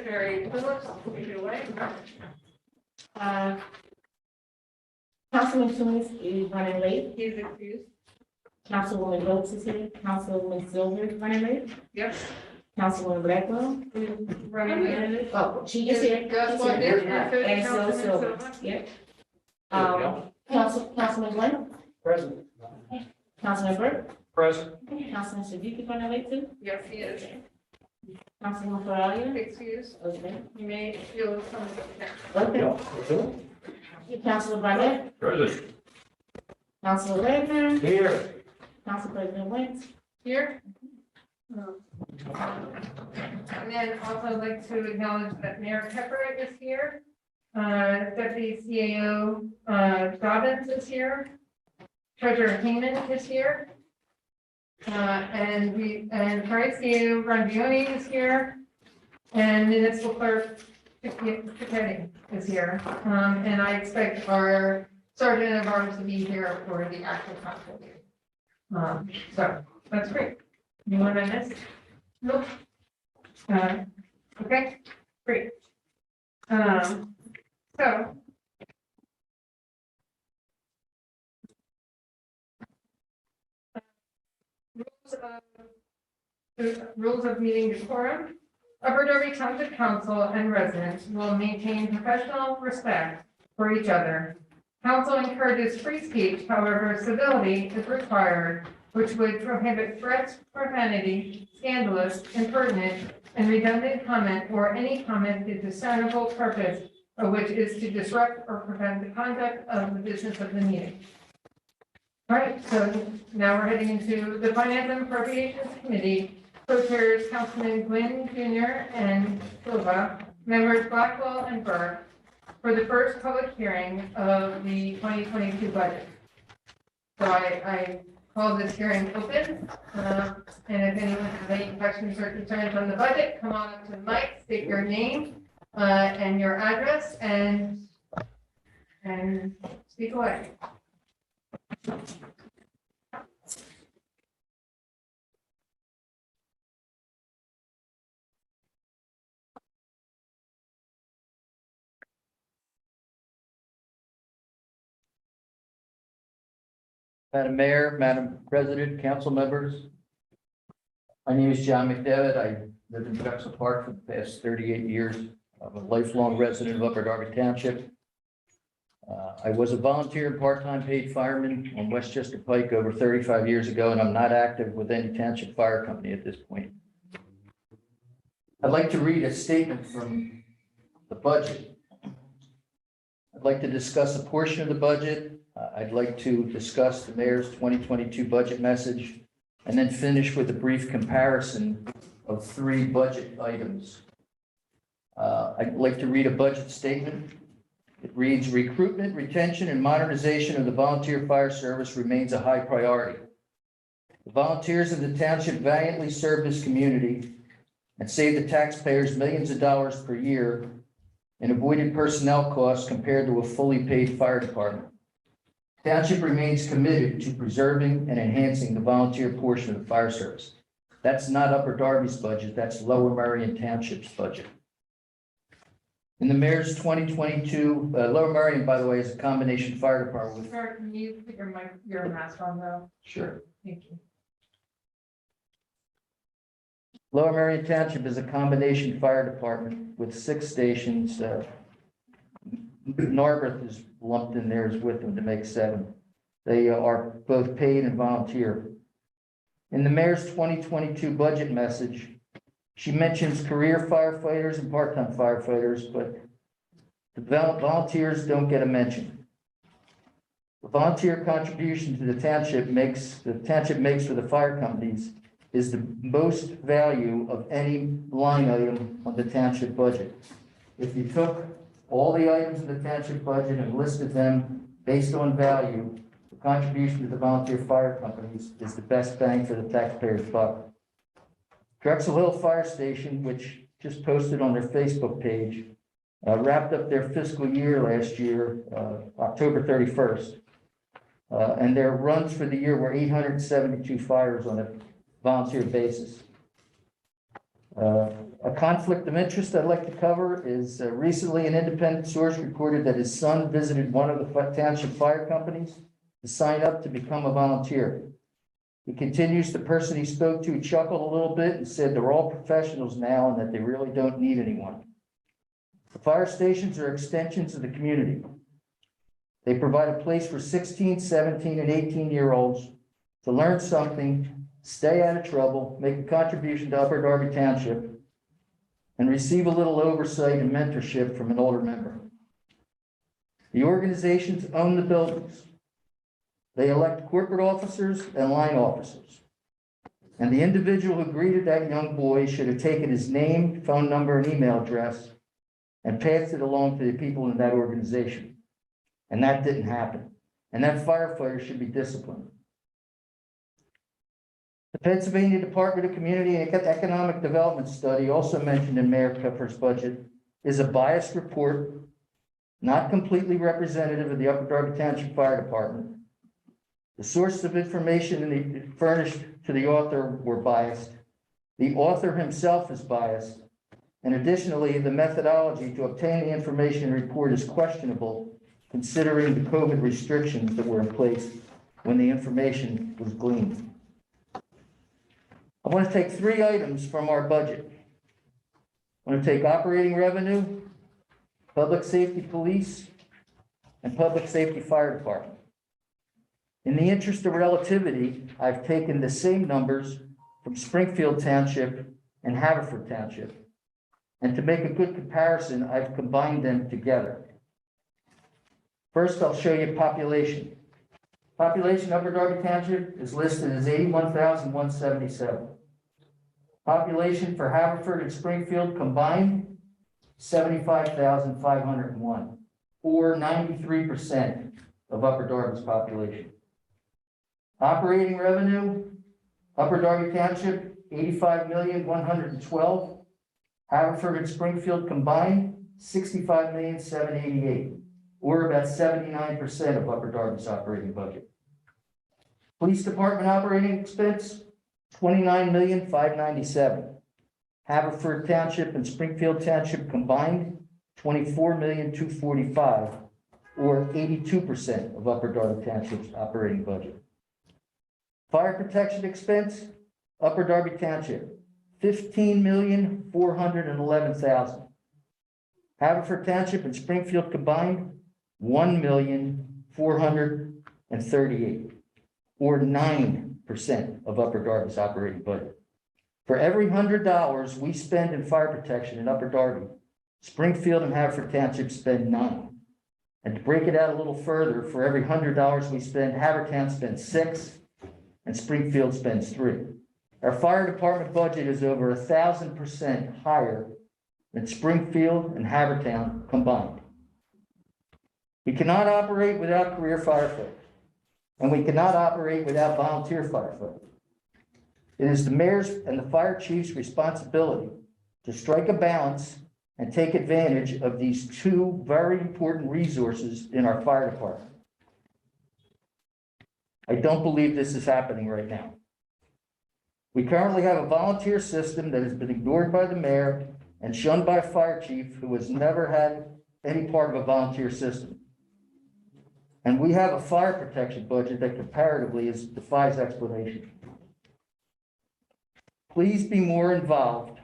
Secretary Phillips, take it away. Councilman Toombs is running late. He's excused. Councilwoman Rhodes is here. Councilwoman Silver is running late. Yep. Councilwoman Blackwell. He's running late. Oh, she is here. Just She's one here. there. And so Councilman Silver. Silva. Yep. Councilman Glenn. Present. Councilman Burke. Present. Councilman Siddiqui running late too. Yes, he is. Councilman Farrelly. Excused. Okay. You may feel some of the. Okay. Councilman Barnett. Present. Councilman Wagner. Here. Council President Wentz. Here. And then also I'd like to acknowledge that Mayor Pepper is here. Deputy CAO Dobbins is here. Treasurer Heyman is here. And Price CAO Rangioni is here. And Municipal Clerk Pichetti is here. And I expect our Sergeant of Arms to be here for the actual conflict. So that's great. Anyone I missed? Nope. Okay, great. So. Rules of meeting decorum. Upper Darby Township Council and residents will maintain professional respect for each other. Council encourages free speech, however, civility is required, which would prohibit threats, profanity, scandalous, impertinent, and redundant comment or any comment the discernible purpose of which is to disrupt or prevent the conduct of the business of the meeting. All right, so now we're heading into the Finance and Appropriations Committee. Co-chairs Councilman Gwynn Jr. and Silva, members Blackwell and Burke, for the first public hearing of the 2022 budget. So I call this hearing open. And if anyone has any questions or concerns on the budget, come on up to the mic, state your name and your address and speak away. Madam Mayor, Madam President, council members. My name is John McDevitt. I lived in Drexel Park for the past 38 years. I'm a lifelong resident of Upper Darby Township. I was a volunteer and part-time paid fireman on Westchester Pike over 35 years ago, and I'm not active with any township fire company at this point. I'd like to read a statement from the budget. I'd like to discuss a portion of the budget. I'd like to discuss the mayor's 2022 budget message and then finish with a brief comparison of 3 budget items. I'd like to read a budget statement. It reads, recruitment, retention, and modernization of the volunteer fire service remains a high priority. The volunteers of the township valiantly serve this community and save the taxpayers millions of dollars per year in avoided personnel costs compared to a fully paid fire department. Township remains committed to preserving and enhancing the volunteer portion of the fire service. That's not Upper Darby's budget, that's Lower Merion Township's budget. In the mayor's 2022, Lower Merion, by the way, is a combination fire department with. Sir, can you put your mask on though? Sure. Thank you. Lower Merion Township is a combination fire department with 6 stations. Narberth is lumped in there as with them to make 7. They are both paid and volunteer. In the mayor's 2022 budget message, she mentions career firefighters and part-time firefighters, but the volunteers don't get a mention. The volunteer contribution to the township makes for the fire companies is the most value of any line item on the township budget. If you took all the items in the township budget and listed them based on value, the contribution to the volunteer fire companies is the best bang for the taxpayer's buck. Drexel Hill Fire Station, which just posted on their Facebook page, wrapped up their fiscal year last year, October 31st. And their runs for the year were 872 fires on a volunteer basis. A conflict of interest I'd like to cover is recently an independent source reported that his son visited one of the township fire companies to sign up to become a volunteer. He continues, the person he spoke to chuckled a little bit and said they're all professionals now and that they really don't need anyone. The fire stations are extensions of the community. They provide a place for 16, 17, and 18-year-olds to learn something, stay out of trouble, make a contribution to Upper Darby Township, and receive a little oversight and mentorship from an older member. The organizations own the buildings. They elect corporate officers and line officers. And the individual who greeted that young boy should have taken his name, phone number, and email address and passed it along to the people in that organization. And that didn't happen. And that firefighter should be disciplined. The Pennsylvania Department of Community and Economic Development study, also mentioned in Mayor Pepper's budget, is a biased report, not completely representative of the Upper Darby Township Fire Department. The sources of information furnished to the author were biased. The author himself is biased. And additionally, the methodology to obtain the information report is questionable, considering the COVID restrictions that were in place when the information was gleaned. I want to take 3 items from our budget. I want to take operating revenue, public safety police, and public safety fire department. In the interest of relativity, I've taken the same numbers from Springfield Township and Haverford Township. And to make a good comparison, I've combined them together. First, I'll show you population. Population Upper Darby Township is listed as 81,177. Population for Haverford and Springfield combined, 75,501, or 93% of Upper Darby's population. Operating revenue, Upper Darby Township, 85,112. Haverford and Springfield combined, 65,788, or about 79% of Upper Darby's operating budget. Police Department operating expense, 29,597. Haverford Township and Springfield Township combined, 24,245, or 82% of Upper Darby Township's operating budget. Fire protection expense, Upper Darby Township, 15,411,000. Haverford Township and Springfield combined, 1,438,000, or 9% of Upper Darby's operating budget. For every $100 we spend in fire protection in Upper Darby, Springfield and Haverford Township spend 9. And to break it out a little further, for every $100 we spend, Havertown spends 6, and Springfield spends 3. Our fire department budget is over 1,000% higher than Springfield and Havertown combined. We cannot operate without career firefighters, and we cannot operate without volunteer firefighters. It is the mayor's and the fire chief's responsibility to strike a balance and take advantage of these 2 very important resources in our fire department. I don't believe this is happening right now. We currently have a volunteer system that has been ignored by the mayor and shunned by a fire chief who has never had any part of a volunteer system. And we have a fire protection budget that comparatively defies explanation. Please be more involved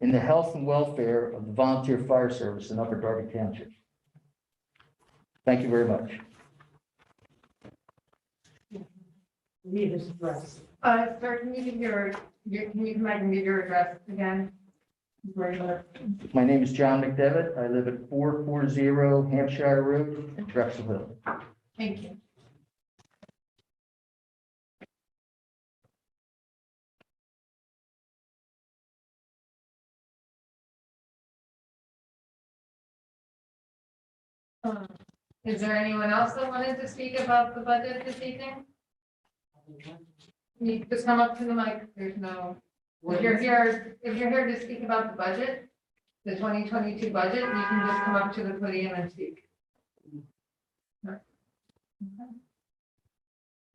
in the health and welfare of the volunteer fire service in Upper Darby Township. Thank you very much. Leaders address. Sir, can you give can you come back and give your address again? My name is John McDevitt. I live at 440 Hampshire Road in Drexel Hill. Thank you. Is there anyone else that wanted to speak about the budget this evening? You just come up to the mic. There's no, if you're here to speak about the budget, the 2022 budget, you can just come up to the podium and speak. Okay.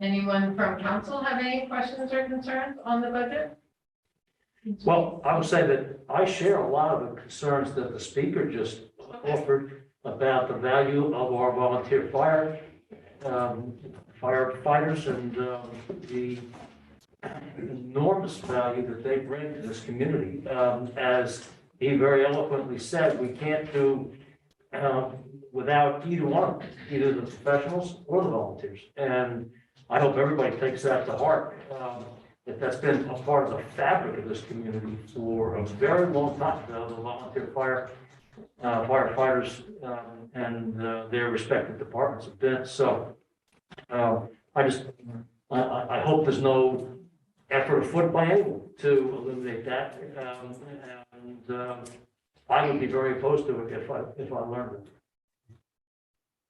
Anyone from council have any questions or concerns on the budget? Well, I would say that I share a lot of the concerns that the speaker just offered about the value of our volunteer firefighters and the enormous value that they bring to this community. As he very eloquently said, we can't do without either one of them, either the professionals or the volunteers. And I hope everybody takes that to heart. That's been a part of the fabric of this community for a very long time, the volunteer firefighters and their respective departments have been. So I hope there's no effort afoot by anyone to eliminate that. I would be very opposed to it if I learned it.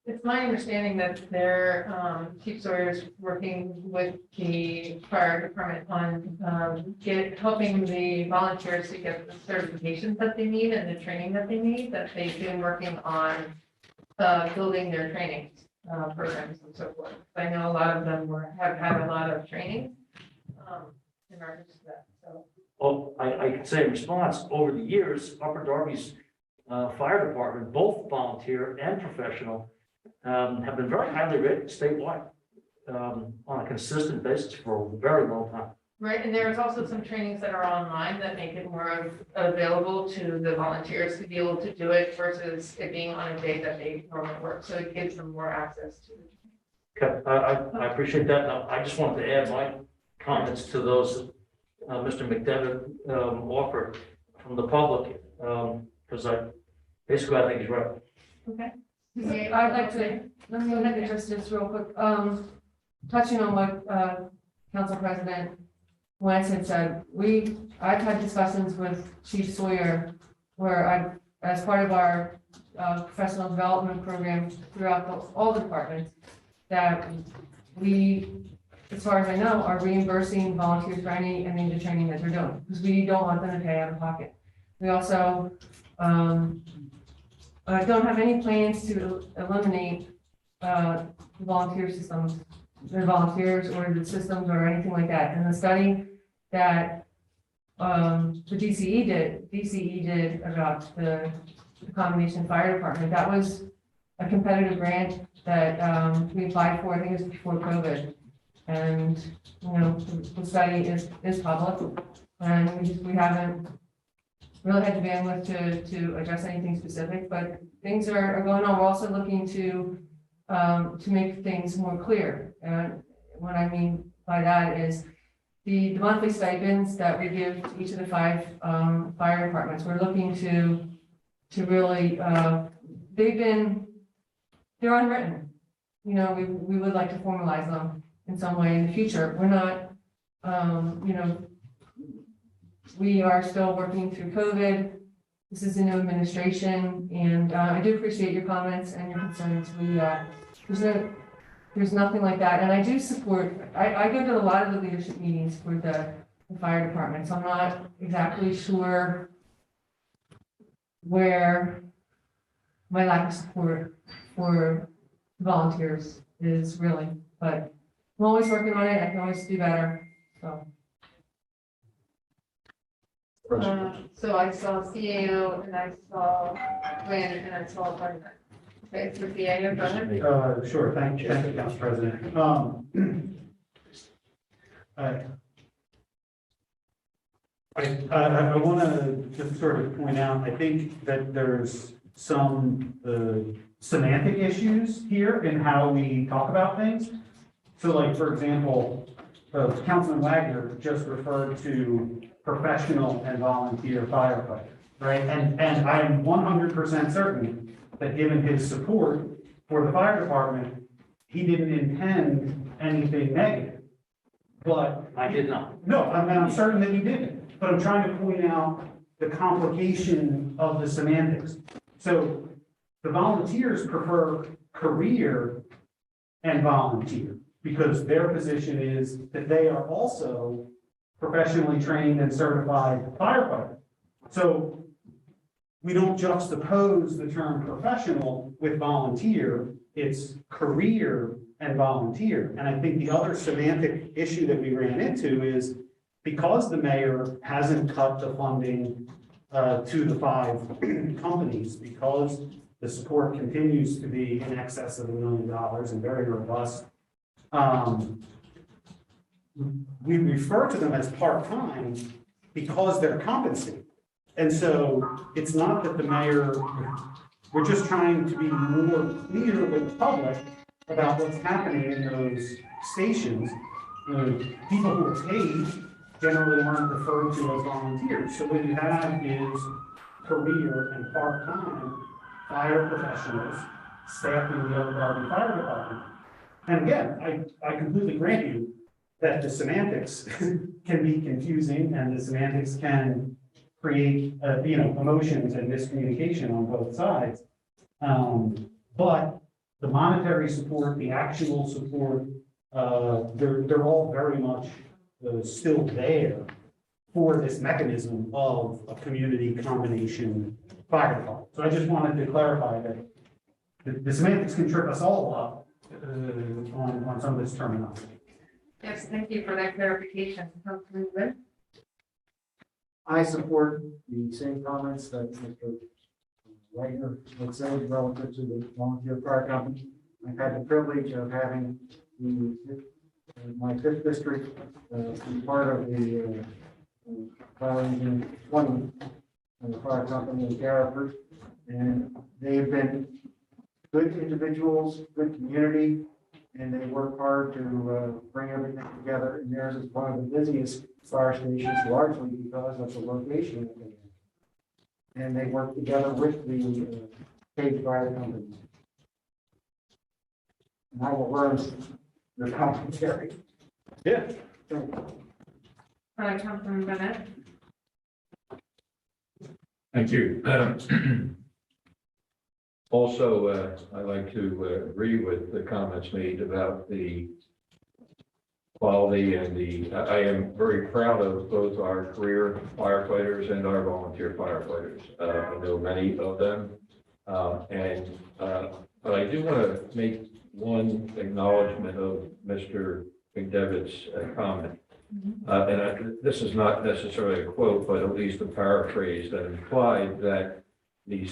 It's my understanding that their Chief Sawyer's working with the fire department on helping the volunteers to get the certifications that they need and the training that they need, that they've been working on building their training programs and so forth. I know a lot of them have had a lot of training in regards to that, so. Well, I can say in response, over the years, Upper Darby's fire department, both volunteer and professional, have been very highly rated statewide on a consistent basis for a very long time. Right, and there's also some trainings that are online that make it more available to the volunteers to be able to do it versus it being on a day that they normally work. So it gives them more access to it. Okay, I appreciate that. Now, I just wanted to add my comments to those Mr. McDevitt offered from the public, because I think he's right. Okay. I'd like to, let me address this real quick. Touching on what Council President Wentz had said, I've had discussions with Chief Sawyer where as part of our professional development program throughout all the departments, that we, as far as I know, are reimbursing volunteers for any of the training that they're doing, because we don't want them to pay out of pocket. We also don't have any plans to eliminate volunteer systems, the volunteers or the systems or anything like that. And the study that the DCE did about the combination fire department, that was a competitive grant that we applied for. I think it was before COVID. And, you know, the study is public, and we haven't really had the bandwidth to address anything specific, but things are going on. We're also looking to make things more clear. And what I mean by that is the monthly stipends that we give to each of the 5 fire departments. We're looking to really, they're unwritten. You know, we would like to formalize them in some way in the future. We're not, you know, we are still working through COVID. This is a new administration, and I do appreciate your comments and your concerns. There's nothing like that. And I do support, I go to a lot of the leadership meetings for the fire department, so I'm not exactly sure where my lack of support for volunteers is really, but I'm always working on it. I can always do better, so. So I saw CAO and I saw Lynn and I saw Brenda. Okay, so CAO, go ahead. Sure, thank you, Council President. I want to just sort of point out, I think that there's some semantic issues here in how we talk about things. So like, for example, Councilman Wagner just referred to professional and volunteer firefighters, right? And I'm 100% certain that given his support for the fire department, he didn't intend anything negative. But I did not. no, I'm certain that you didn't. But I'm trying to point out the complication of the semantics. So the volunteers prefer career and volunteer because their position is that they are also professionally trained and certified firefighter. So we don't juxtapose the term professional with volunteer, it's career and volunteer. And I think the other semantic issue that we ran into is because the mayor hasn't cut the funding to the 5 companies, because the support continues to be in excess of $1 million and very robust, we refer to them as part-time because they're compensated. And so it's not that the mayor, we're just trying to be more clear with the public about what's happening in those stations. People who are paid generally aren't referred to as volunteers. So what you have is career and part-time fire professionals staffing the Upper Darby Fire Department. And again, I completely grant you that the semantics can be confusing and the semantics can create, emotions and miscommunication on both sides. But the monetary support, the actual support, they're all very much still there for this mechanism of a community combination fire department. So I just wanted to clarify that the semantics can trip us all up on some of this terminology. Yes, thank you for that clarification. Councilman Wynn? I support the same comments that Mr. Wagner had said relative to the volunteer fire company. I've had the privilege of having my 5th district be part of the fire engine 20 fire company in Garriford, and they've been good individuals, good community, and they work hard to bring everything together. And theirs is one of the busiest fire stations, largely because of the location that they have. And they work together with the state fire company. And I will learn the commentary. Yeah. Councilman Bennett? Thank you. Also, I'd like to agree with the comments made about the quality and I am very proud of both our career firefighters and our volunteer firefighters. I know many of them. But I do want to make one acknowledgement of Mr. McDevitt's comment. This is not necessarily a quote, but at least a paraphrase that implied that the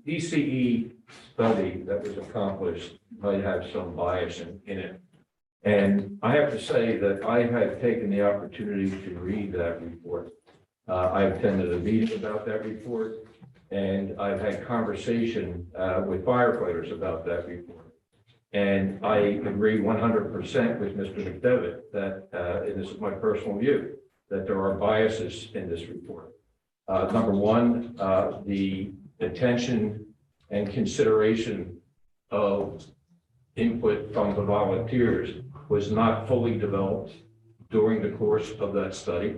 DCE study that was accomplished might have some bias in it. And I have to say that I have taken the opportunity to read that report. I attended a meeting about that report, and I've had conversation with firefighters about that report. And I agree 100% with Mr. McDevitt that, and this is my personal view, that there are biases in this report. Number one, the attention and consideration of input from the volunteers was not fully developed during the course of that study.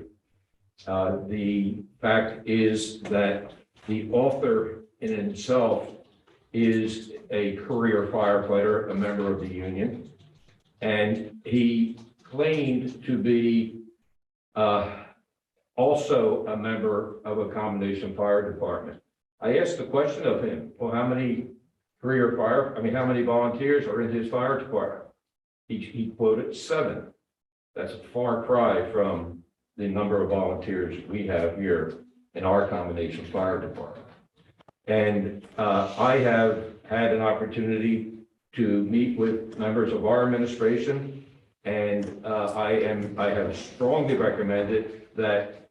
The fact is that the author in itself is a career firefighter, a member of the union, and he claimed to be also a member of a combination fire department. I asked the question of him, well, how many how many volunteers are in his fire department? He quoted 7. That's a far cry from the number of volunteers we have here in our combination fire department. And I have had an opportunity to meet with members of our administration, and I have strongly recommended that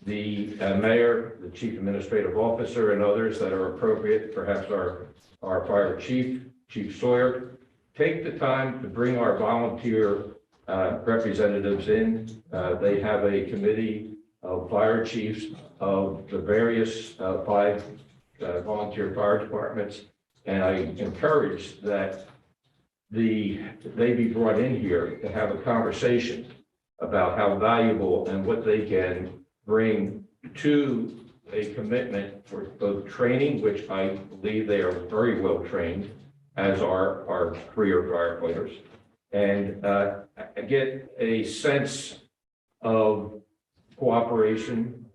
the mayor, the chief administrative officer, and others that are appropriate, perhaps our fire chief, Chief Sawyer, take the time to bring our volunteer representatives in. They have a committee of fire chiefs of the various 5 volunteer fire departments, and I encourage that they be brought in here to have a conversation about how valuable and what they can bring to a commitment for both training, which I believe they are very well trained, as are our career firefighters, and get a sense of cooperation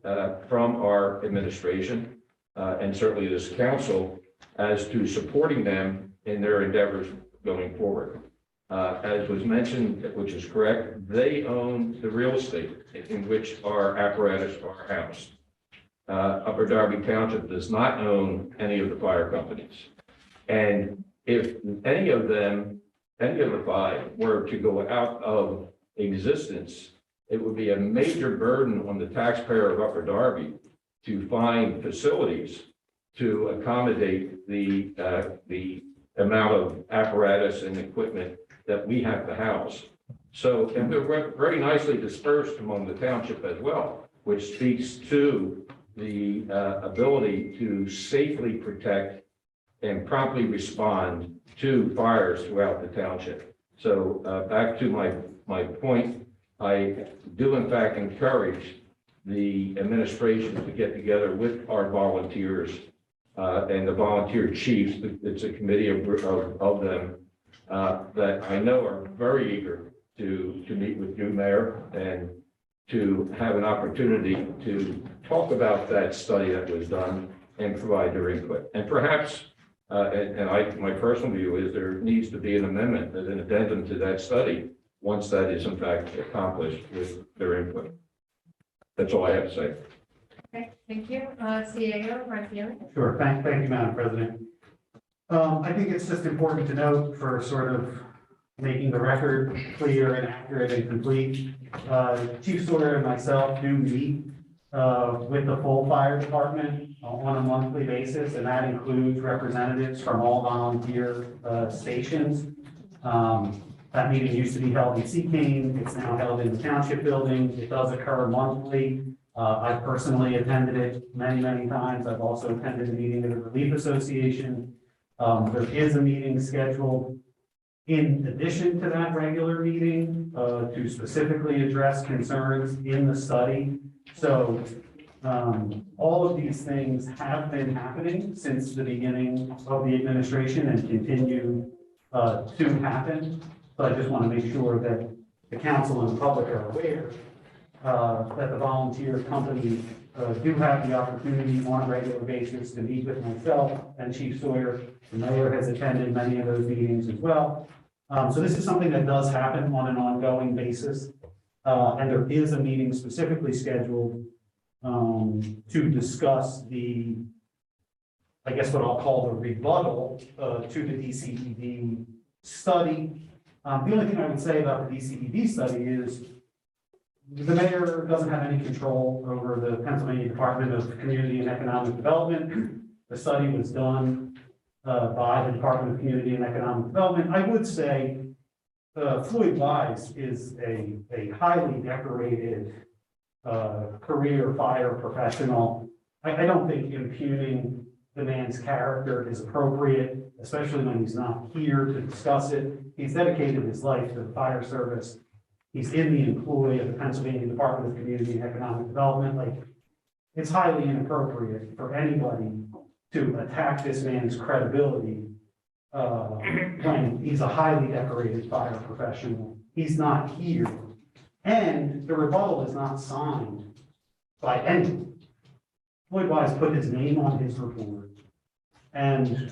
from our administration and certainly this council as to supporting them in their endeavors going forward. As was mentioned, which is correct, they own the real estate in which our apparatus are housed. Upper Darby Township does not own any of the fire companies. And if any of the five were to go out of existence, it would be a major burden on the taxpayer of Upper Darby to find facilities to accommodate the amount of apparatus and equipment that we have to house. So, and they're very nicely dispersed among the township as well, which speaks to the ability to safely protect and promptly respond to fires throughout the township. So back to my point, I do in fact encourage the administration to get together with our volunteers and the volunteer chiefs. It's a committee of them that I know are very eager to meet with you, Mayor, and to have an opportunity to talk about that study that was done and provide their input. And perhaps, my personal view is there needs to be an amendment, an addendum to that study, once that is in fact accomplished with their input. That's all I have to say. Okay, thank you. CAO, Marciano. Sure, thank you, Madam President. I think it's just important to note for sort of making the record clear and accurate and complete. Chief Sawyer and myself do meet with the full fire department on a monthly basis, and that includes representatives from all volunteer stations. That meeting used to be held in Seacane. It's now held in the Township building. It does occur monthly. I personally attended it many times. I've also attended a meeting of the Relief Association. There is a meeting scheduled in addition to that regular meeting to specifically address concerns in the study. So all of these things have been happening since the beginning of the administration and continue to happen. So I just want to make sure that the council and the public are aware that the volunteer companies do have the opportunity on a regular basis to meet with myself and Chief Sawyer. The mayor has attended many of those meetings as well. So this is something that does happen on an ongoing basis. And there is a meeting specifically scheduled to discuss I guess what I'll call the rebuttal to the DCED study. The only thing I would say about the DCED study is the mayor doesn't have any control over the Pennsylvania Department of Community and Economic Development. The study was done by the Department of Community and Economic Development. I would say Floyd Wise is a highly decorated career fire professional. I don't think impugning the man's character is appropriate, especially when he's not here to discuss it. He's dedicated his life to the fire service. He's in the employ of the Pennsylvania Department of Community and Economic Development. Like, it's highly inappropriate for anybody to attack this man's credibility when he's a highly decorated fire professional. He's not here. And the rebuttal is not signed by anyone. Floyd Wise put his name on his report. And,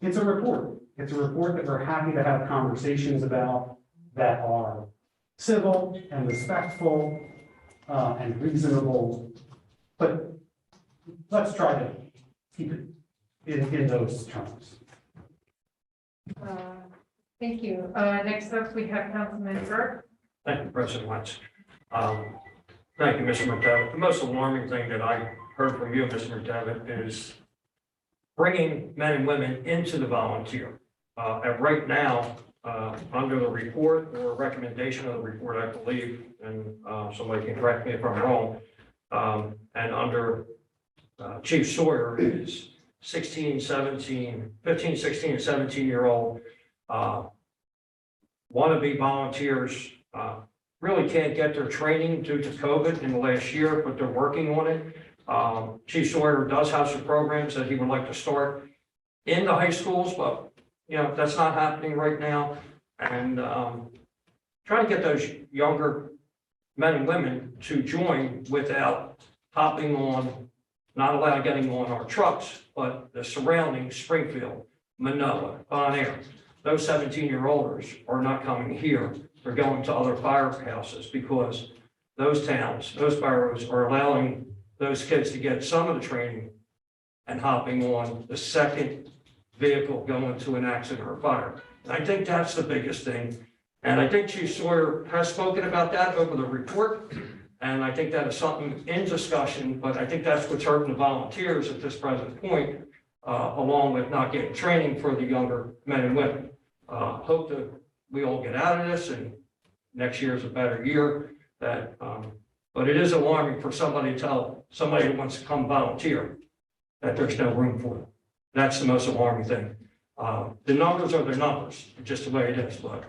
it's a report. It's a report that we're happy to have conversations about that are civil and respectful and reasonable. But let's try to keep it in those terms. Thank you. Next up, we have Councilman Burke. Thank you, President Wentz. Thank you, Mr. McDevitt. The most alarming thing that I heard from you, Mr. McDevitt, is bringing men and women into the volunteer. And right now, under the report or recommendation of the report, I believe, and somebody can correct me if I'm wrong, and under Chief Sawyer is 15, 16, and 17-year-old wannabe volunteers really can't get their training due to COVID in the last year, but they're working on it. Chief Sawyer does have some programs that he would like to start in the high schools, but that's not happening right now. And trying to get those younger men and women to join without hopping on, not allowed getting on our trucks, but the surrounding Springfield, Manoa, Bon Air. those 17-year-olders are not coming here. They're going to other firehouses because those towns, those boroughs are allowing those kids to get some of the training and hopping on the second vehicle going to an accident or fire. And I think that's the biggest thing. And I think Chief Sawyer has spoken about that over the report. And I think that is something in discussion, but I think that's what's hurting the volunteers at this present point, along with not getting training for the younger men and women. Hope that we all get out of this and next year is a better year. But it is alarming for somebody to tell somebody who wants to come volunteer that there's no room for them. That's the most alarming thing. The numbers are the numbers, just the way it is. But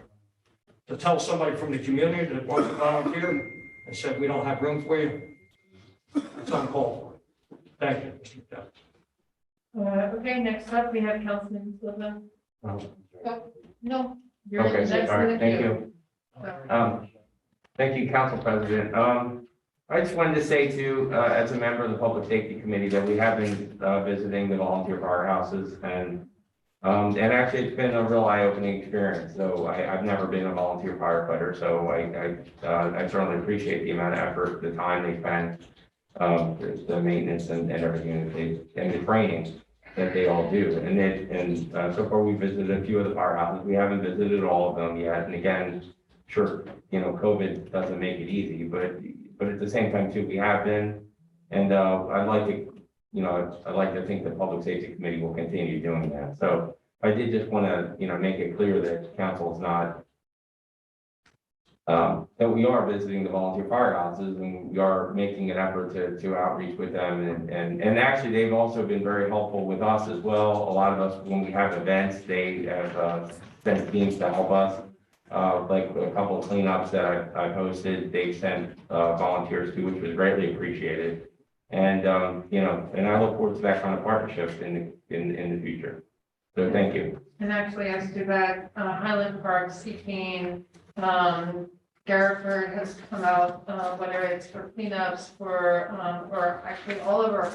to tell somebody from the community that wants to volunteer and said, we don't have room for you, it's uncalled for. Thank you, Mr. McDowell. Okay, next up, we have Councilman Silva. No. You're Okay, next all in right, the thank queue. you. Thank you, Council President. I just wanted to say to, as a member of the Public Safety Committee, that we have been visiting the volunteer firehouses and actually it's been a real eye-opening experience. So I've never been a volunteer firefighter, so I certainly appreciate the amount of effort, the time they spend, the maintenance and everything that they, and the training that they all do. And so far we visited a few of the firehouses. We haven't visited all of them yet. And again, sure, you know, COVID doesn't make it easy, but at the same time too, we have been. And I'd like to think the Public Safety Committee will continue doing that. So I did just want to, make it clear that council is not, that we are visiting the volunteer firehouses and we are making an effort to outreach with them. And actually, they've also been very helpful with us as well. A lot of us, when we have events, they have sent teams to help us. Like a couple of cleanups that I've hosted, they've sent volunteers to, which was greatly appreciated. And, and I look forward to that kind of partnership in the future. So thank you. And actually, as to that, Highland Park, Seacane, Garriford has come out, whether it's for cleanups or actually all of our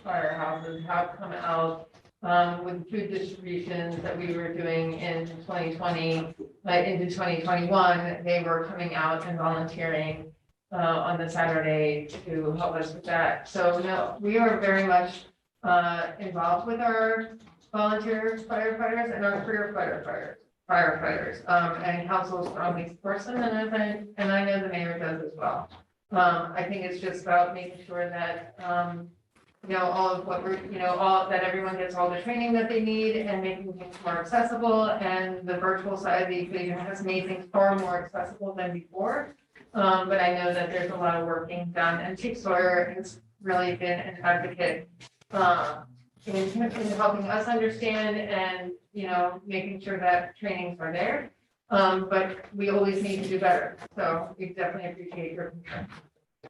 firehouses have come out with food distributions that we were doing in 2020, into 2021. They were coming out and volunteering on the Saturday to help us with that. So no, we are very much involved with our volunteer firefighters and our career firefighters. And council strongly supports them, and I know the mayor does as well. I think it's just about making sure that all of what we're, that everyone gets all the training that they need and making things more accessible. And the virtual side of the equation has made things far more accessible than before. But I know that there's a lot of work being done, and Chief Sawyer has really been an advocate in helping us understand and, making sure that trainings are there. But we always need to do better. So we definitely appreciate your concern. Is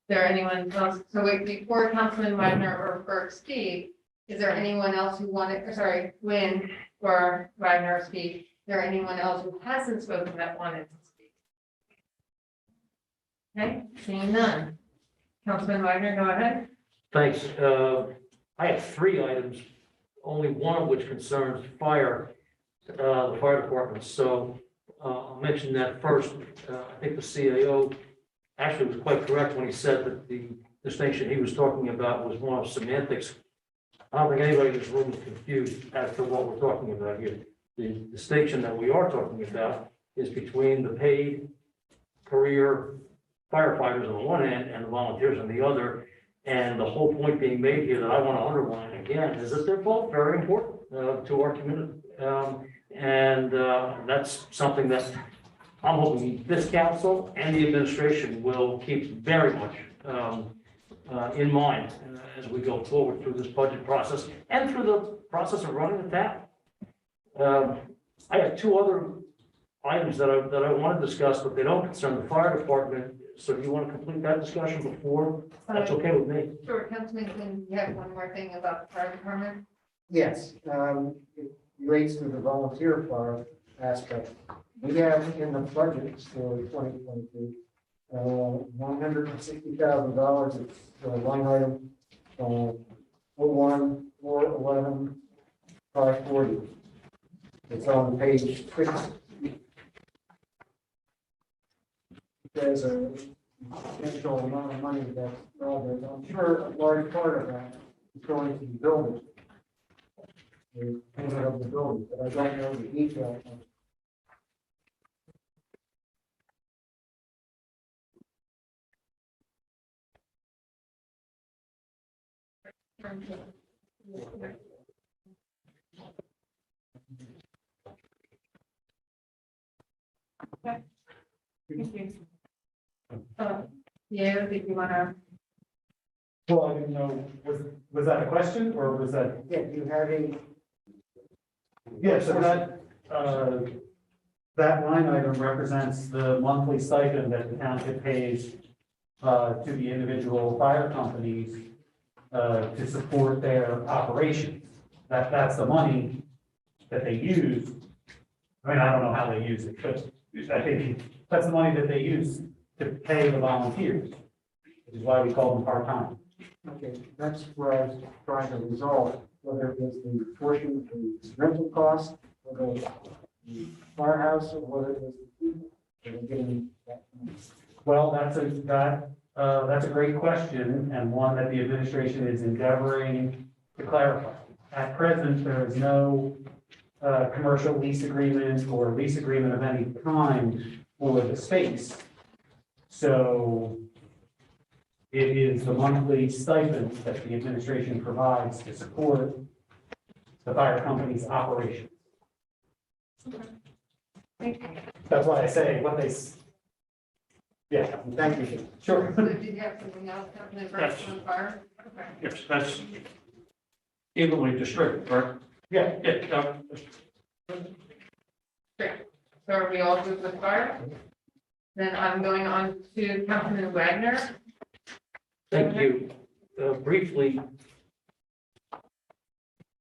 there anyone else? So wait, before Councilman Wagner or Burke speak, is there anyone else who Wynn or Wagner speak? Is there anyone else who hasn't spoken that wanted to speak? Okay, seeing none. Councilman Wagner, go ahead. Thanks. I have 3 items, only one of which concerns the fire department. So I'll mention that first. I think the CAO actually was quite correct when he said that the distinction he was talking about was one of semantics. I don't think anybody in this room is confused as to what we're talking about here. The distinction that we are talking about is between the paid career firefighters on the one hand and the volunteers on the other. And the whole point being made here that I want to underline again is that they're both very important to our community. That's something that I'm hoping this council and the administration will keep very much in mind as we go forward through this budget process and through the process of running the town. I have 2 other items that I want to discuss, but they don't concern the fire department. So do you want to complete that discussion before? That's okay with me. Sure, Councilman, you have one more thing about the fire department? Yes, it relates to the volunteer fire aspect. We have in the budget for 2022, $960,000. It's line item 01-411-540. It's on page 6. There's a potential amount of money that's involved. I'm sure a large part of that is going to the building. The payment of the building, but I don't know the details. Thank you. Yeah, did you wanna? Well, I didn't know, was that a question or was that? Yeah, do you have a? Yeah, so that line item represents the monthly stipend that the township pays to the individual fire companies to support their operations. That's the money that they use. I mean, I don't know how they use it, but I think that's the money that they use to pay the volunteers, which is why we call them part-time. Okay, that's where I was trying to resolve, whether it was the portion of the rental cost, whether it was the firehouse, or whether it was the people that are getting that money. Well, that's a great question and one that the administration is endeavoring to clarify. At present, there is no commercial lease agreement or lease agreement of any kind for the space. So it is the monthly stipend that the administration provides to support the fire company's operations. Thank you. That's why I say what they, yeah, Thank you. sure. So did you have something else, Councilman Burke, on fire? Okay. Yes, that's evenly distributed, right? Yeah, Yeah, So are we all good with fire? Then I'm going on to Councilman Wagner. Thank you. Briefly,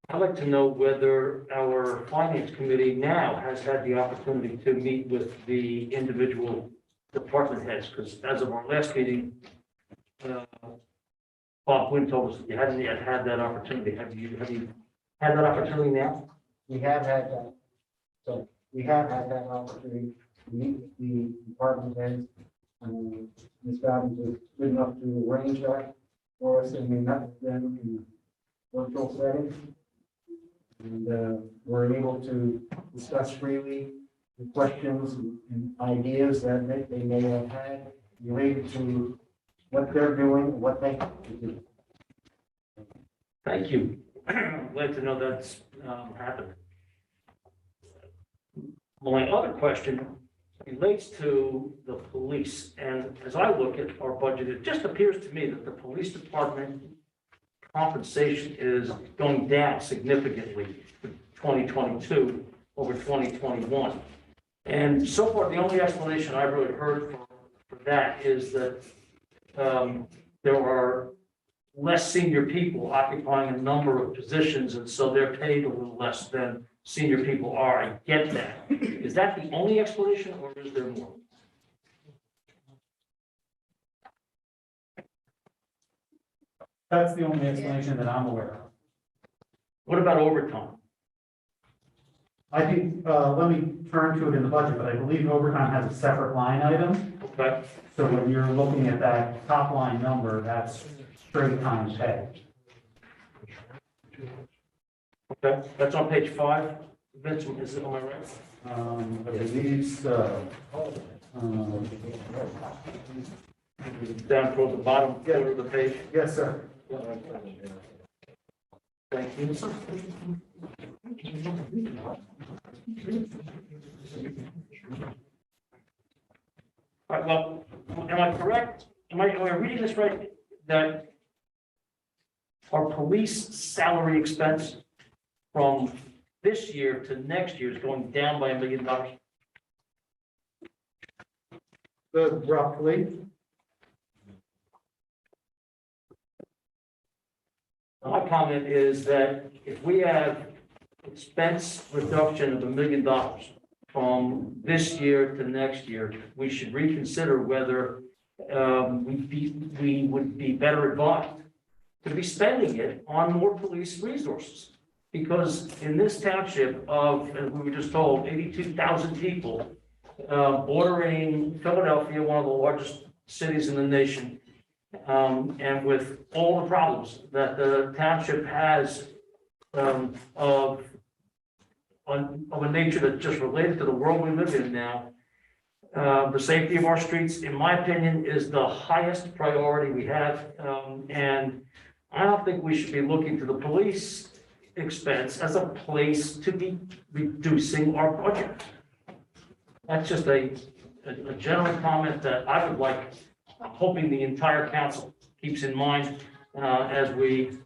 I'd like to know whether our finance committee now has had the opportunity to meet with the individual department heads, because as of our last meeting, Bob Quinn told us you hadn't yet had that opportunity. Have you had that opportunity now? We have had that. So we have had that opportunity to meet with the department heads. Ms. Dobbins was good enough to arrange that for us, and we met with them in a virtual setting. And we're able to discuss freely the questions and ideas that they may have had related to what they're doing, what they have to do. Thank you. I'm glad to know that's happened. My other question relates to the police, and as I look at our budget, it just appears to me that the police department compensation is going down significantly for 2022 over 2021. And so far, the only explanation I've really heard for that is that there are less senior people occupying a number of positions, and so they're paid a little less than senior people are. I get that. Is that the only explanation, or is there more? That's the only explanation that I'm aware of. What about overtime? I think, let me turn to it in the budget, but I believe overtime has a separate line item. Okay, So when you're looking at that top line number, that's straight time pay. okay, that's on page 5. Vince, is it, am I right? I believe so. Down toward the bottom quarter of the page. Yes, sir. Thank you. All right, well, am I correct? Am I reading this right? That our police salary expense from this year to next year is going down by $1 million? Roughly. My comment is that if we have expense reduction of $1 million from this year to next year, we should reconsider whether we would be better advised to be spending it on more police resources. Because in this township of, as we were just told, 82,000 people, bordering Philadelphia, one of the largest cities in the nation, and with all the problems that the township has of a nature that's just related to the world we live in now, the safety of our streets, in my opinion, is the highest priority we have. And I don't think we should be looking to the police expense as a place to be reducing our budget. That's just a general comment that I would like, I'm hoping the entire council keeps in mind as we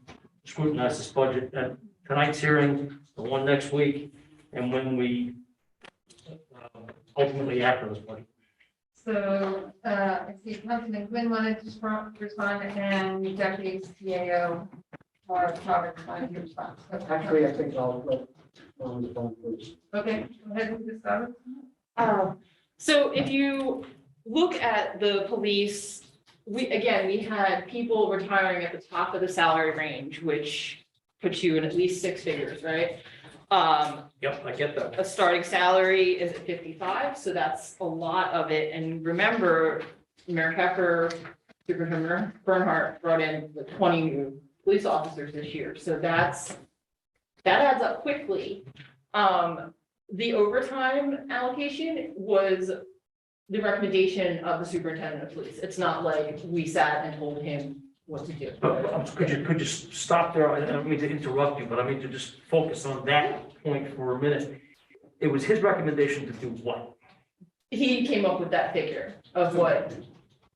scrutinize this budget at tonight's hearing, the one next week, and when we ultimately act on this budget. So, I see Councilman Quinn wanted to respond, and Deputy CAO or Robert wanted to respond. Actually, I think I'll respond first. Okay, go ahead with this, Robert. So if you look at the police, we had people retiring at the top of the salary range, which puts you in at least six figures, right? Yep, I get that. A starting salary is at 55, so that's a lot of it. And remember, Mayor Keffer, Superintendent Bernhardt brought in the 20 new police officers this year, so that adds up quickly. The overtime allocation was the recommendation of the superintendent of police. It's not like we sat and told him what to do. But could you stop there? I don't mean to interrupt you, but I mean to just focus on that point for a minute. It was his recommendation to do what? He came up with that figure of what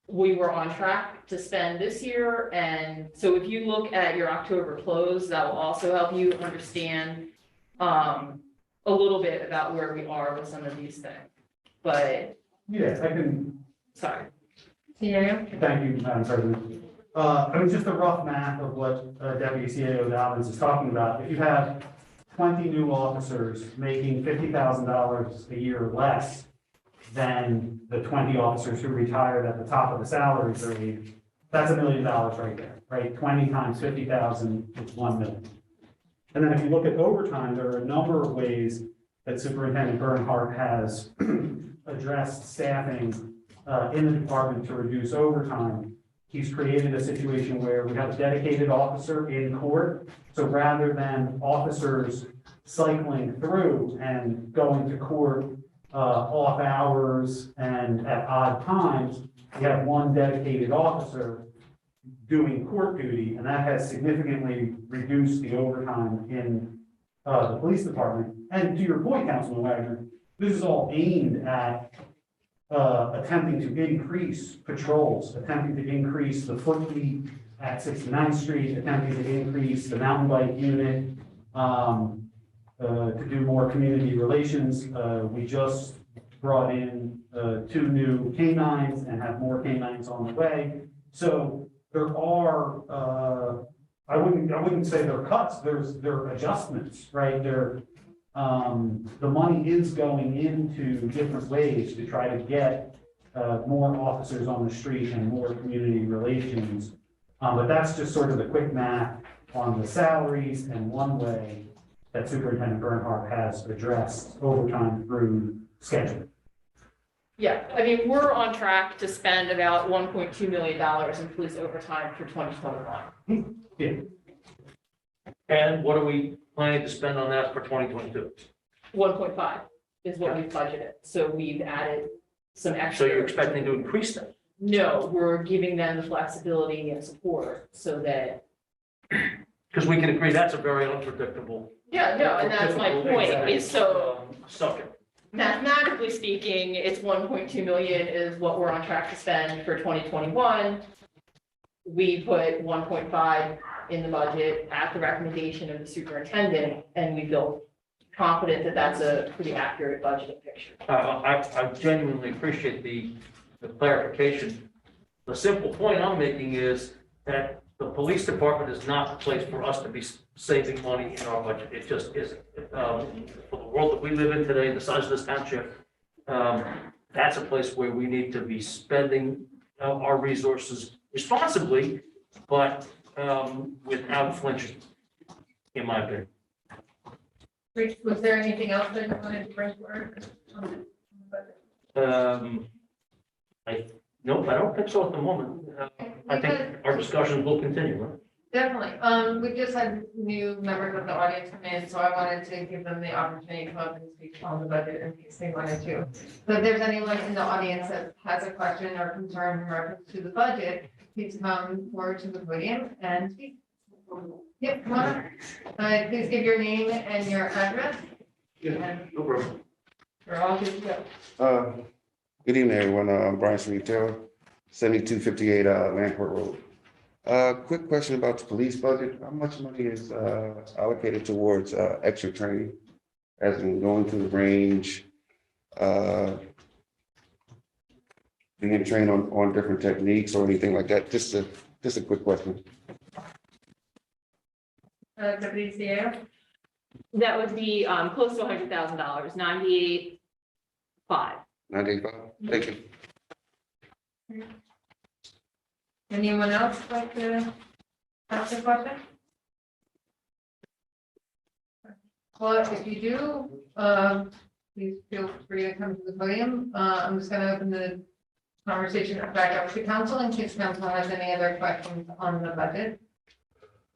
we were on track to spend this year. And so if you look at your October close, that will also help you understand a little bit about where we are with some of these things. But, Yeah, I can, sorry. CAO? thank you, Madam President. I mean, just a rough math of what Deputy CAO Dobbins is talking about. If you have 20 new officers making $50,000 a year less than the 20 officers who retired at the top of the salary grade, that's $1 million right there, right? 20 times 50,000 is 1 million. And then if you look at overtime, there are a number of ways that Superintendent Bernhardt has addressed staffing in the department to reduce overtime. He's created a situation where we have a dedicated officer in court. So rather than officers cycling through and going to court off hours and at odd times, we have one dedicated officer doing court duty, and that has significantly reduced the overtime in the police department. And to your point, Councilman Wagner, this is all aimed at attempting to increase patrols, attempting to increase the foot fleet at 69th Street, attempting to increase the mountain bike unit, to do more community relations. We just brought in 2 new canines and have more canines on the way. So there are, I wouldn't say they're cuts, there are adjustments, right? The money is going into different ways to try to get more officers on the street and more community relations. But that's just sort of the quick math on the salaries and one way that Superintendent Bernhardt has addressed overtime through scheduling. Yeah, I mean, we're on track to spend about $1.2 million in police overtime for 2021. Yeah. And what are we planning to spend on that for 2022? 1.5 is what we budgeted. So we've added some So extra. you're expecting to increase that? No, we're giving them the flexibility and support so that. Because we can agree that's a very unpredictable. Yeah, no, and that's my point, is so Subject. mathematically speaking, it's 1.2 million is what we're on track to spend for 2021. We put 1.5 in the budget at the recommendation of the superintendent, and we feel confident that that's a pretty accurate budgeting picture. I genuinely appreciate the clarification. The simple point I'm making is that the police department is not the place for us to be saving money in our budget. It just isn't. For the world that we live in today, the size of this township, that's a place where we need to be spending our resources responsibly, but without flinching, in my opinion. Rich, was there anything else that you wanted to bring forward? Nope, I don't think so at the moment. I think our discussions will continue, right? Definitely. We just had new members of the audience come in, so I wanted to give them the opportunity to come up and speak on the budget in case they wanted to. So if there's anyone in the audience that has a question or concern in reference to the budget, please come forward to the podium and speak. Yep, come on up. Please give your name and your address. And No problem. we're all good to go. Good evening, everyone. I'm Brian Sweet Taylor, 7258 Landport Road. Quick question about the police budget. How much money is allocated towards extra training? As in going to the range, being trained on different techniques or anything like that? Just a quick question. Deputy CEO. That would be close to $100,000, 98.5. 985? Thank you. Anyone else like to ask a question? Well, if you do, please feel free to come to the podium. I'm just gonna open the conversation back up to council in case council has any other questions on the budget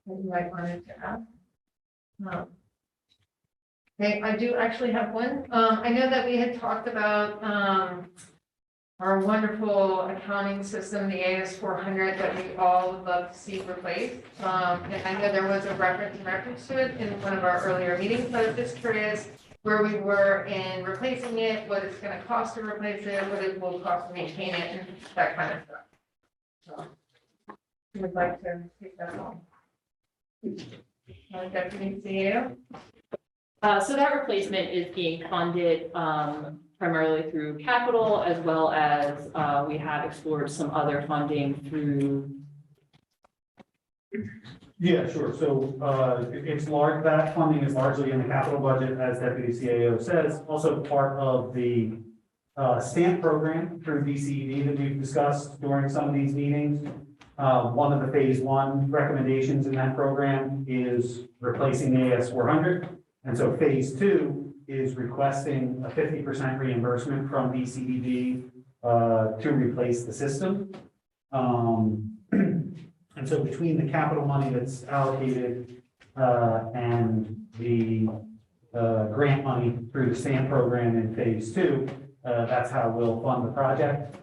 that you might want to ask. Okay, I do actually have one. I know that we had talked about our wonderful accounting system, the AS400, that we all would love to see replaced. And I know there was a reference to it in one of our earlier meetings, but I was just curious where we were in replacing it, what it's gonna cost to replace it, what it will cost to maintain it, and that kind of stuff. So, who would like to take that on? Deputy CEO? So that replacement is being funded primarily through capital, as well as we have explored some other funding through. Yeah, sure. So it's large, that funding is largely in the capital budget, as Deputy CAO says, also part of the stamp program through DCED that we've discussed during some of these meetings. One of the phase one recommendations in that program is replacing the AS400. And so phase two is requesting a 50% reimbursement from DCED to replace the system. And so between the capital money that's allocated and the grant money through the stamp program in phase two, that's how we'll fund the project.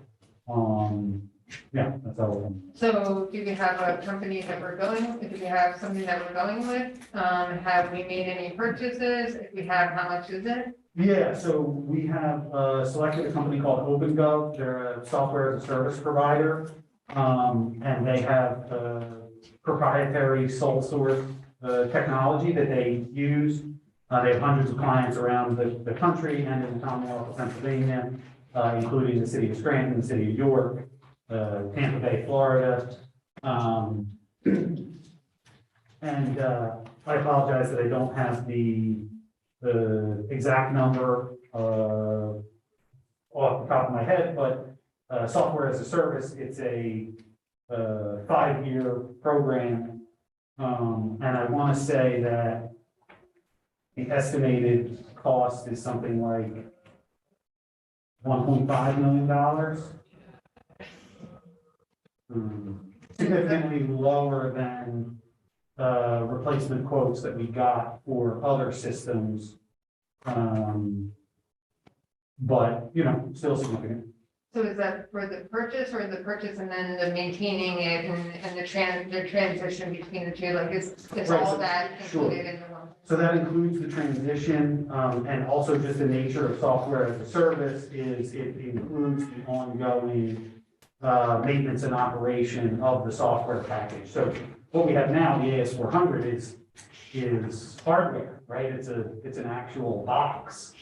Yeah, that's how we'll fund it. So do we have a company that we're going, do we have something that we're going with? Have we made any purchases? If we have, how much is it? Yeah, so we have selected a company called OpenGov. They're a software as a service provider. And they have proprietary sole source technology that they use. They have hundreds of clients around the country and in the Commonwealth of Pennsylvania, including the city of Scranton, the city of York, Tampa Bay, Florida. And I apologize that I don't have the exact number off the top of my head, but software as a service, it's a 5-year program. And I want to say that the estimated cost is something like $1.5 million. Significantly lower than replacement quotes that we got for other systems. But, you know, still significant. So is that for the purchase or the purchase and then the maintaining it and the transition between the two? Like is Right, all so- that sure. included in the one? So that includes the transition, and also just the nature of software as a service is it includes the ongoing maintenance and operation of the software package. So what we have now, the AS400 is hardware, right? It's an actual box.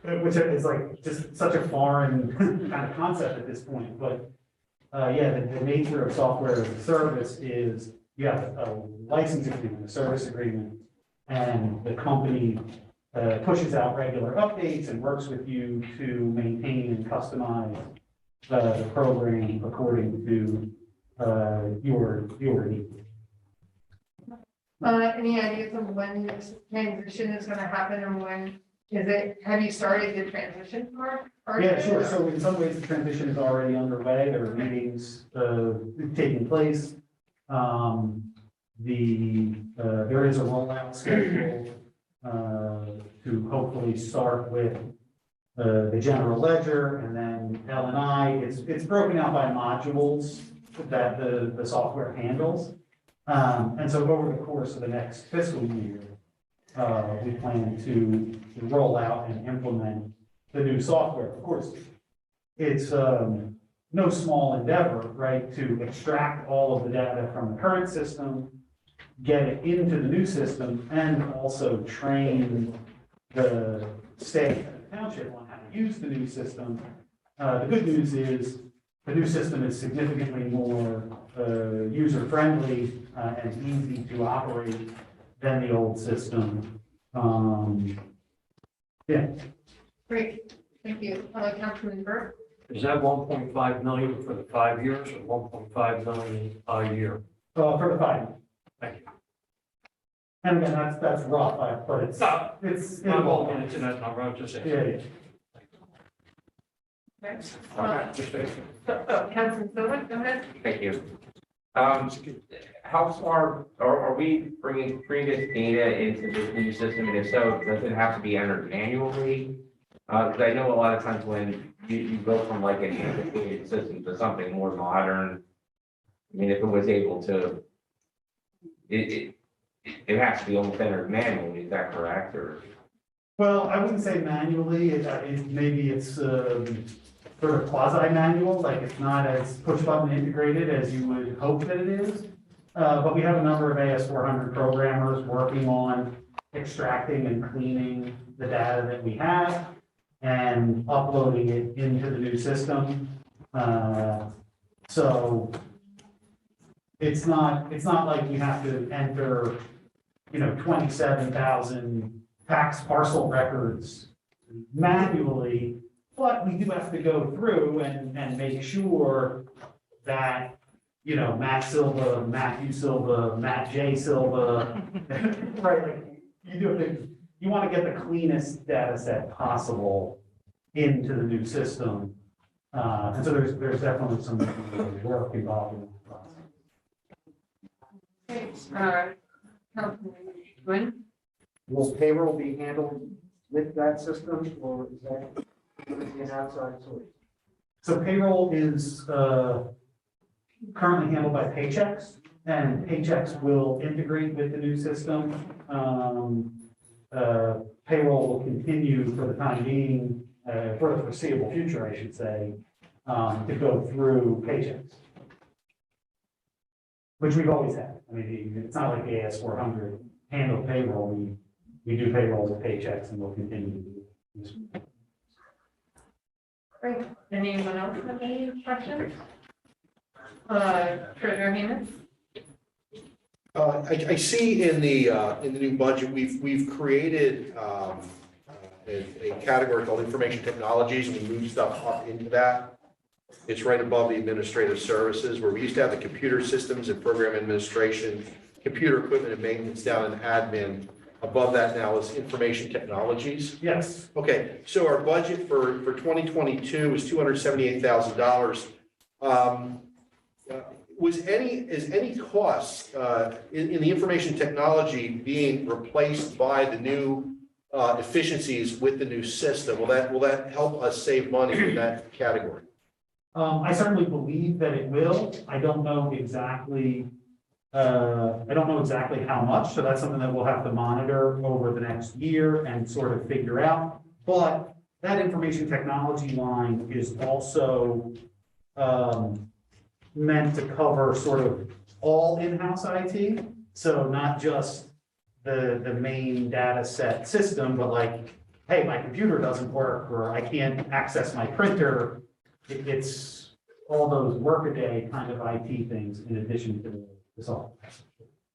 Which is like just such a foreign kind of concept at this point, but yeah, the nature of software as a service is you have a license agreement, a service agreement, and the company pushes out regular updates and works with you to maintain and customize the program according to your needs. Any ideas of when this transition is gonna happen and when is it, have you started the transition part? Yeah, sure. So in some ways, the transition is already underway. There are meetings taking place. There is a rollout schedule to hopefully start with the general ledger and then L&I. It's broken out by modules that the software handles. And so over the course of the next fiscal year, we plan to roll out and implement the new software. Of course, it's no small endeavor, right, to extract all of the data from the current system, get it into the new system, and also train the staff at the township on how to use the new system. The good news is the new system is significantly more user-friendly and easy to operate than the old system. Yeah. Great, thank you. Councilman Burke? Is that 1.5 million for the 5 years or 1.5 million a year? For the 5 years. Thank you. And again, that's rough, but it's. No, It's. I'm all into that number, I'm just saying. Yeah, Councilman Silva, go ahead. Thank you. How far, are we bringing previous data into this new system? And if so, does it have to be entered manually? Because I know a lot of times when you go from like an antiquated system to something more modern, I mean, if it was able to, it has to be almost entered manually, is that correct, or? Well, I wouldn't say manually, maybe it's sort of quasi-manual, like it's not as push-button integrated as you would hope that it is. But we have a number of AS400 programmers working on extracting and cleaning the data that we have and uploading it into the new system. So it's not like we have to enter, 27,000 tax parcel records manually, but we do have to go through and make sure that, Matt Silva, Matthew Silva, Matt J. Silva, right, like, you want to get the cleanest data set possible into the new system. And so there's definitely some work involved in the process. Councilman Quinn? Will payroll be handled with that system, or is that an outside source? So payroll is currently handled by Paychex, and Paychex will integrate with the new system. Payroll will continue for the time being, for the foreseeable future, I should say, to go through Paychex. Which we've always had. I mean, it's not like the AS400 handle payroll. We do payroll with Paychex and we'll continue to do this. Great. Anyone else have any questions? Treasurer Hammond? I see in the new budget, we've created a category called information technologies, and we moved stuff up into that. It's right above the administrative services, where we used to have the computer systems and program administration, computer equipment and maintenance down in admin. Above that now is information technologies. Yes. Okay, so our budget for 2022 is $278,000. Is any cost in the information technology being replaced by the new efficiencies with the new system? Will that help us save money in that category? I certainly believe that it will. I don't know exactly how much, so that's something that we'll have to monitor over the next year and sort of figure out. But that information technology line is also meant to cover sort of all in-house IT. So not just the main data set system, but like, hey, my computer doesn't work, or I can't access my printer. It's all those workaday kind of IT things in addition to the software.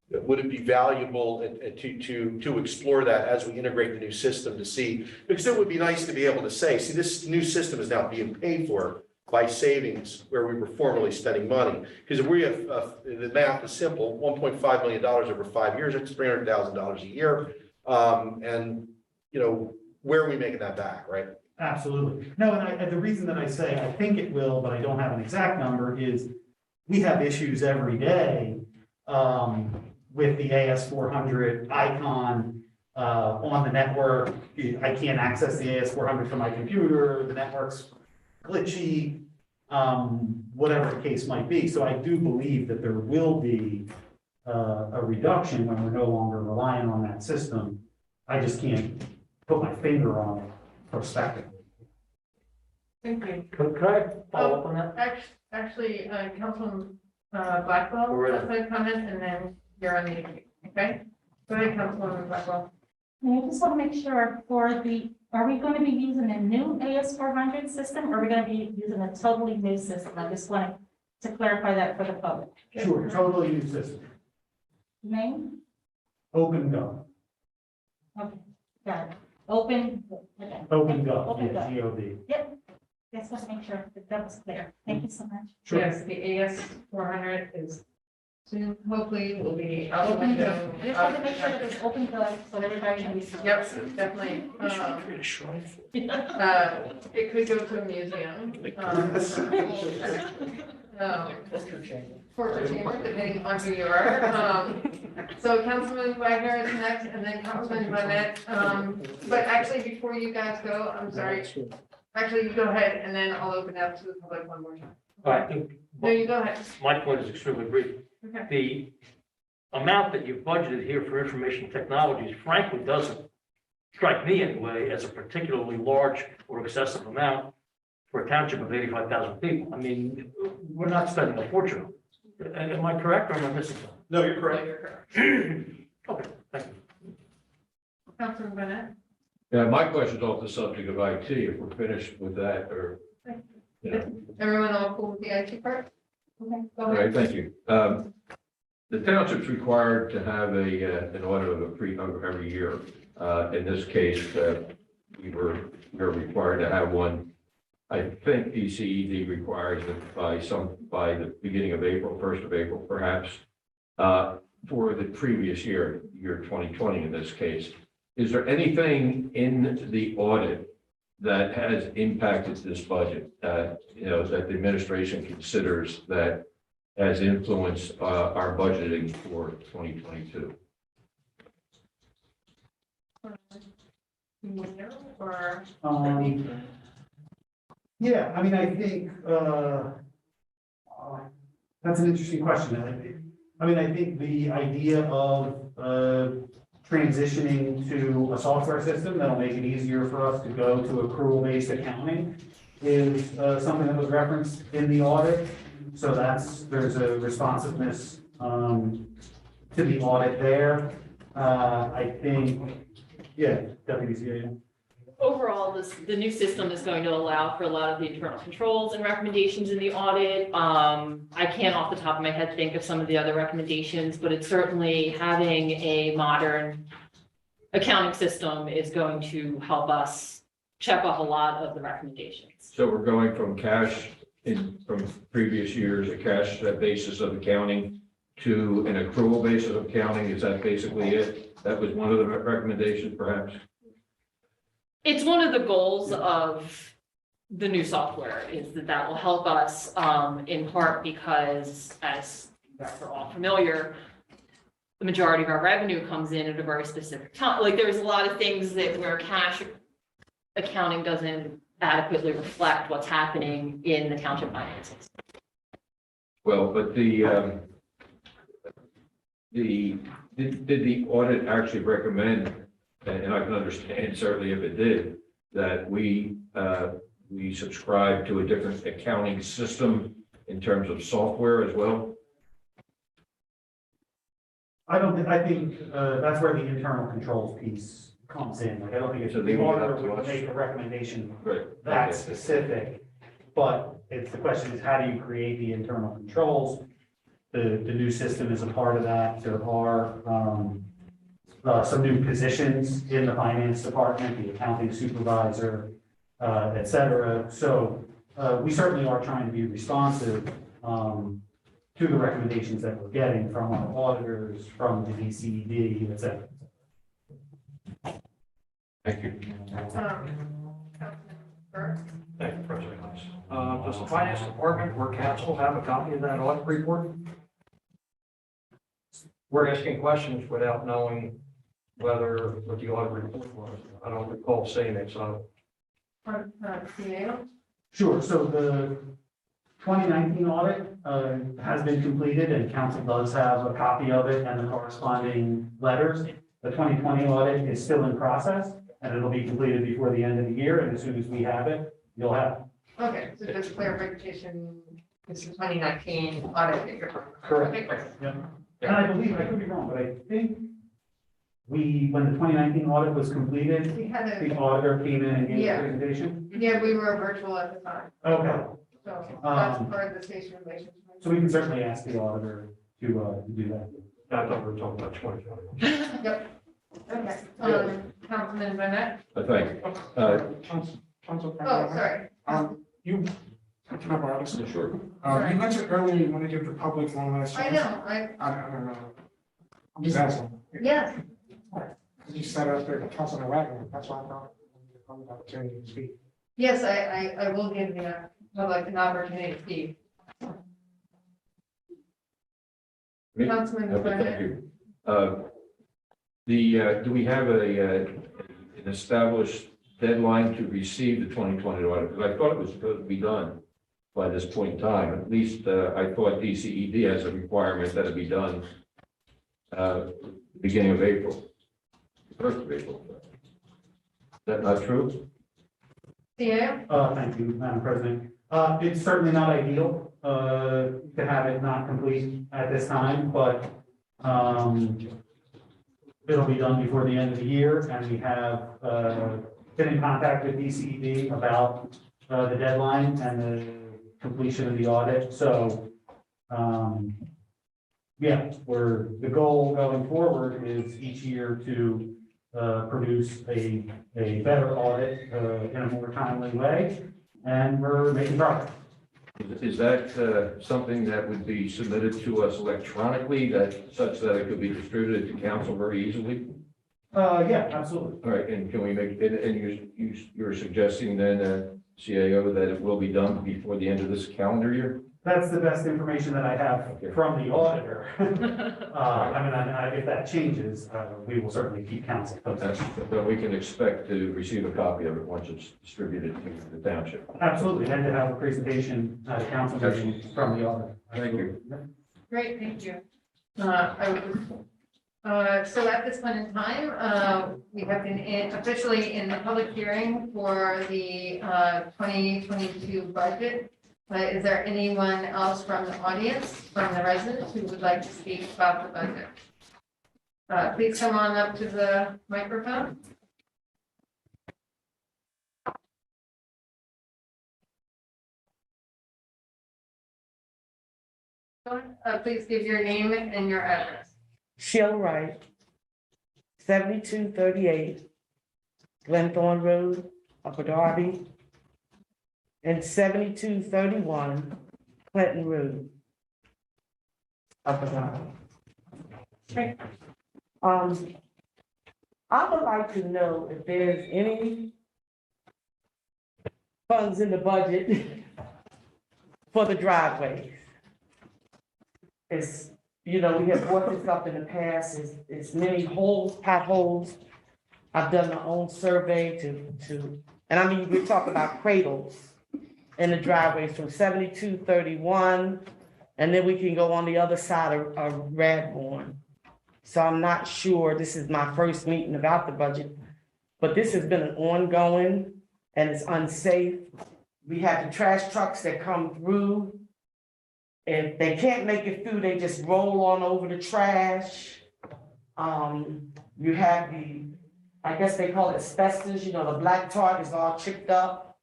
Would it be valuable to explore that as we integrate the new system to see, because it would be nice to be able to say, see, this new system is now being paid for by savings where we were formerly spending money. Because if we have, the math is simple, $1.5 million over 5 years, that's $300,000 a year. And, you know, where are we making that back, right? Absolutely. No, and the reason that I say I think it will, but I don't have an exact number is we have issues every day with the AS400 icon on the network. I can't access the AS400 from my computer, the network's glitchy, whatever the case might be. So I do believe that there will be a reduction when we're no longer relying on that system. I just can't put my finger on it prospectively. Thank you. Could I follow up on that? Actually, Councilman Blackwell has a comment, and then you're on the, okay? Go ahead, Councilwoman Blackwell. I just want to make sure are we going to be using a new AS400 system, or are we going to be using a totally new system? I just wanted to clarify that for the public. Sure, totally new system. Name? Open Go. Okay, got it. Open. Okay. Open Go, Open yeah, Go. GOV. Yep. Just want to make sure that was clear. Thank you so much. Sure. Yes, the AS400 is soon, hopefully will be out of the Open Go. window. Just want to make sure that it's Open Go so everybody can be. Yep, definitely. It could go to a museum. Portrait chamber, depending on who you are. So Councilman Wagner is next, and then Councilman Bonnet. But actually, before you guys go, I'm sorry. Actually, you go ahead, and then I'll open up to the public one more time. I think No, you go ahead. my point is extremely brief. Okay. The amount that you've budgeted here for information technologies frankly doesn't strike me anyway as a particularly large or excessive amount for a township of 85,000 people. I mean, we're not spending a fortune. Am I correct or am I missing something? No, you're correct. No, you're correct. Okay, thank you. Councilman Bonnet. Yeah, my question's off the subject of IT, if we're finished with that, or, you know. Everyone all cool with the IT part? Okay, go All ahead. right, thank you. The township's required to have an audit of every year. In this case, we're required to have one. I think DCED requires it by the beginning of April, 1st of April, perhaps, for the previous year 2020 in this case. Is there anything in the audit that has impacted this budget, that the administration considers that has influenced our budgeting for 2022? Or Yeah, I mean, I think, that's an interesting question. I mean, I think the idea of, transitioning to a software system that'll make it easier for us to go to accrual-based accounting is, something that was referenced in the audit. So there's a responsiveness, to the audit there. I think, yeah, Deputy CAO. Overall, the new system is going to allow for a lot of the internal controls and recommendations in the audit. I can't off the top of my head think of some of the other recommendations, but it's certainly having a modern accounting system is going to help us check off a lot of the recommendations. So we're going from from previous years, a cash basis of accounting to an accrual basis of accounting. Is that basically it? That was one of the recommendations, perhaps? It's one of the goals of the new software is that will help us in part because, as you guys are all familiar, the majority of our revenue comes in at a very specific time. Like there's a lot of things that where cash accounting doesn't adequately reflect what's happening in the township finances. Well, but did the audit actually recommend, and I can understand certainly if it did, that we subscribe to a different accounting system in terms of software as well? I think that's where the internal controls piece comes in. Like, I don't think it's So they the leave it up auditor to would us. make a recommendation Right. that Okay. specific. But it's the question is, how do you create the internal controls? The new system is a part of that. There are some new positions in the finance department, the accounting supervisor, et cetera. So we certainly are trying to be responsive, to the recommendations that we're getting from our auditors, from the DCED, et cetera. Thank you. Councilman Burke? Thank you, President. Does the finance department or council have a copy of that audit report? We're asking questions without knowing whether what the audit report was. I don't recall seeing it, so. CEO? Sure, so the 2019 audit has been completed, and council does have a copy of it and the corresponding letters. The 2020 audit is still in process, and it'll be completed before the end of the year, and as soon as we have it, you'll have it. Okay, so just clarification, this is 2019 audit that you're. Correct. Okay, great. Yeah. And I believe, I could be wrong, but I think when the 2019 audit was completed, We had the a, auditor came in and gave a Yeah. presentation. yeah, we were virtual at the time, Okay, so that's Um, part of the station relations. so we can certainly ask the auditor to do that. I thought we were talking about 2020. Yep. Okay, Councilman Burnett? Thank you. Council Oh, sorry. You, can I borrow this? Sure. You mentioned earlier you want to give the public one last I chance. know, I don't know. I'm just asking. yes, You said after Councilman Wagner, that's why I thought you had the opportunity to speak. yes, I will give the public an opportunity to speak. Me? Councilman Okay, thank Burnett? you. Do we have an established deadline to receive the 2020 audit? Because I thought it was supposed to be done by this point in time. At least I thought DCED has a requirement that it be done beginning of April, 1st of April. Is that not true? CEO? Thank you, Madam President. It's certainly not ideal, to have it not complete at this time, but, it'll be done before the end of the year, and we have, been in contact with DCED about, the deadline and the completion of the audit, so, yeah, the goal going forward is each year to, produce a better audit, in a more timely way, and we're making progress. Is that something that would be submitted to us electronically, such that it could be distributed to council very easily? Yeah, absolutely. All right, and can we make, and you're suggesting then, CAO, that it will be done before the end of this calendar year? That's the best information that I have Okay. from the auditor. If that changes, we will certainly keep council posted. But we can expect to receive a copy of it once it's distributed to the township. Absolutely, and to have a presentation at a council meeting from the auditor. Thank you. Great, thank you. So at this point in time, we have been officially in the public hearing for the 2022 budget. Is there anyone else from the audience, from the residents, who would like to speak about the budget? Please come on up to the microphone. Please give your name and your address. Sheila Wright, 7238 Glenthorne Road, Upper Darby, and 7231 Clinton Road, Upper Darby. I would like to know if there's any funds in the budget for the driveways. It's, we have brought this up in the past, it's many holes, potholes. I've done my own survey and I mean, we're talking about cradles in the driveways from 7231, and then we can go on the other side of Radbourne. So I'm not sure, this is my first meeting about the budget, but this has been an ongoing and it's unsafe. We have the trash trucks that come through. If they can't make it through, they just roll on over the trash. You have I guess they call it asbestos, the black tar is all chipped up.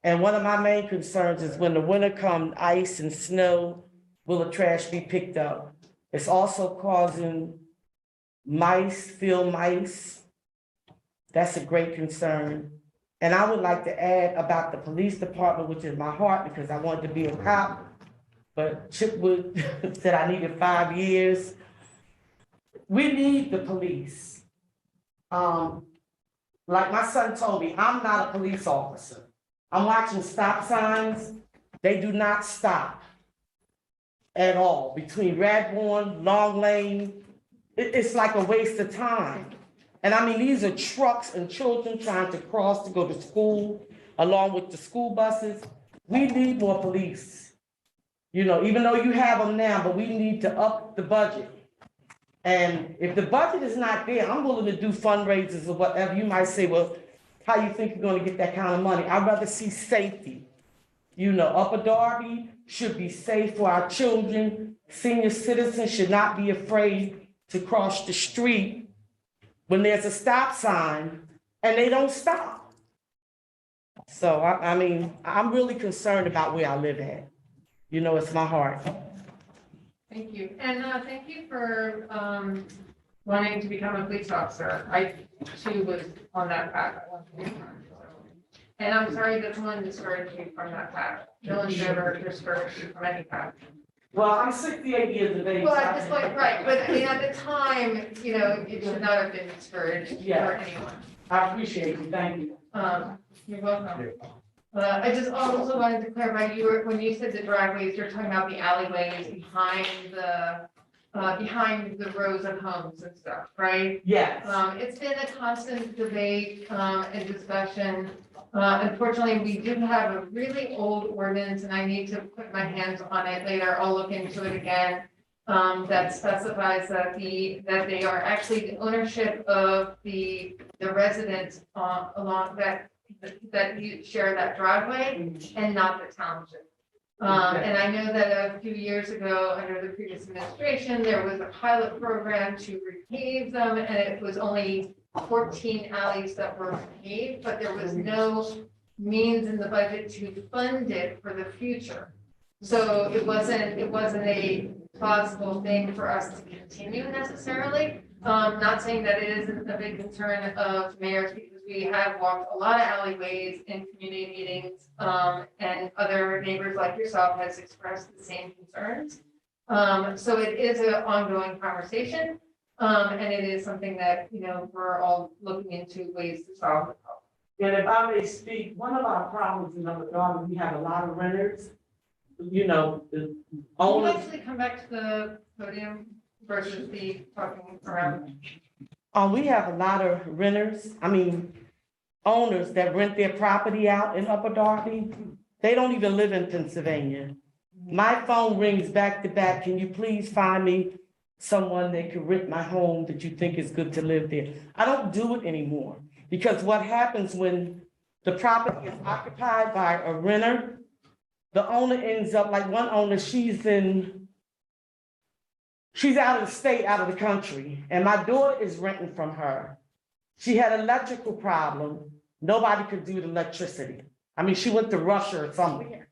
And one of my main concerns is when the winter comes, ice and snow, will the trash be picked up? It's also causing field mice. That's a great concern. And I would like to add about the police department, which is my heart, because I wanted to be a cop. But Chipwood said I needed 5 years. We need the police. Like my son told me, I'm not a police officer. I'm watching stop signs. They do not stop at all between Radbourne, Long Lane. It's like a waste of time. And I mean, these are trucks and children trying to cross to go to school, along with the school buses. We need more police. You know, even though you have them now, but we need to up the budget. And if the budget is not there, I'm willing to do fundraisers or whatever. You might say, well, how you think you're gonna get that kind of money? I'd rather see safety. You know, Upper Darby should be safe for our children. Senior citizens should not be afraid to cross the street when there's a stop sign and they don't stop. So, I mean, I'm really concerned about where I live at. You know, it's my heart. Thank you. And thank you for wanting to become a police officer. I too was on that path. And I'm sorry that someone discouraged you from that path. No one ever discouraged you from any path. Well, I'm 68 years of age. Well, at this point, right, but I mean, at the time, you know, it should not have been discouraged for anyone. I appreciate you, thank you. You're welcome. I just also wanted to clarify, when you said the driveways, you're talking about the alleyways behind the rows of homes and stuff, right? Yes. It's been a constant debate, and discussion. Unfortunately, we do have a really old ordinance, and I need to put my hands on it later. I'll look into it again. That specifies that they are actually the ownership of the residents along that you share that driveway and not the township. And I know that a few years ago, under the previous administration, there was a pilot program to repave them, and it was only 14 alleys that were repaved, but there was no means in the budget to fund it for the future. So it wasn't a plausible thing for us to continue necessarily. Not saying that it isn't a big concern of mayors, because we have walked a lot of alleyways in community meetings, and other neighbors like yourself has expressed the same concerns. So it is an ongoing conversation, and it is something that, you know, we're all looking into ways to solve the problem. And if I may speak, one of our problems in Upper Darby, we have a lot of renters. You know, the Can you owners. actually come back to the podium versus the talking around? We have a lot of renters, owners that rent their property out in Upper Darby. They don't even live in Pennsylvania. My phone rings back to back. Can you please find me someone that could rent my home that you think is good to live there? I don't do it anymore, because what happens when the property is occupied by a renter, the owner ends up like one owner, she's out of the state, out of the country, and my daughter is renting from her. She had an electrical problem. Nobody could do the electricity. She went to Russia or somewhere.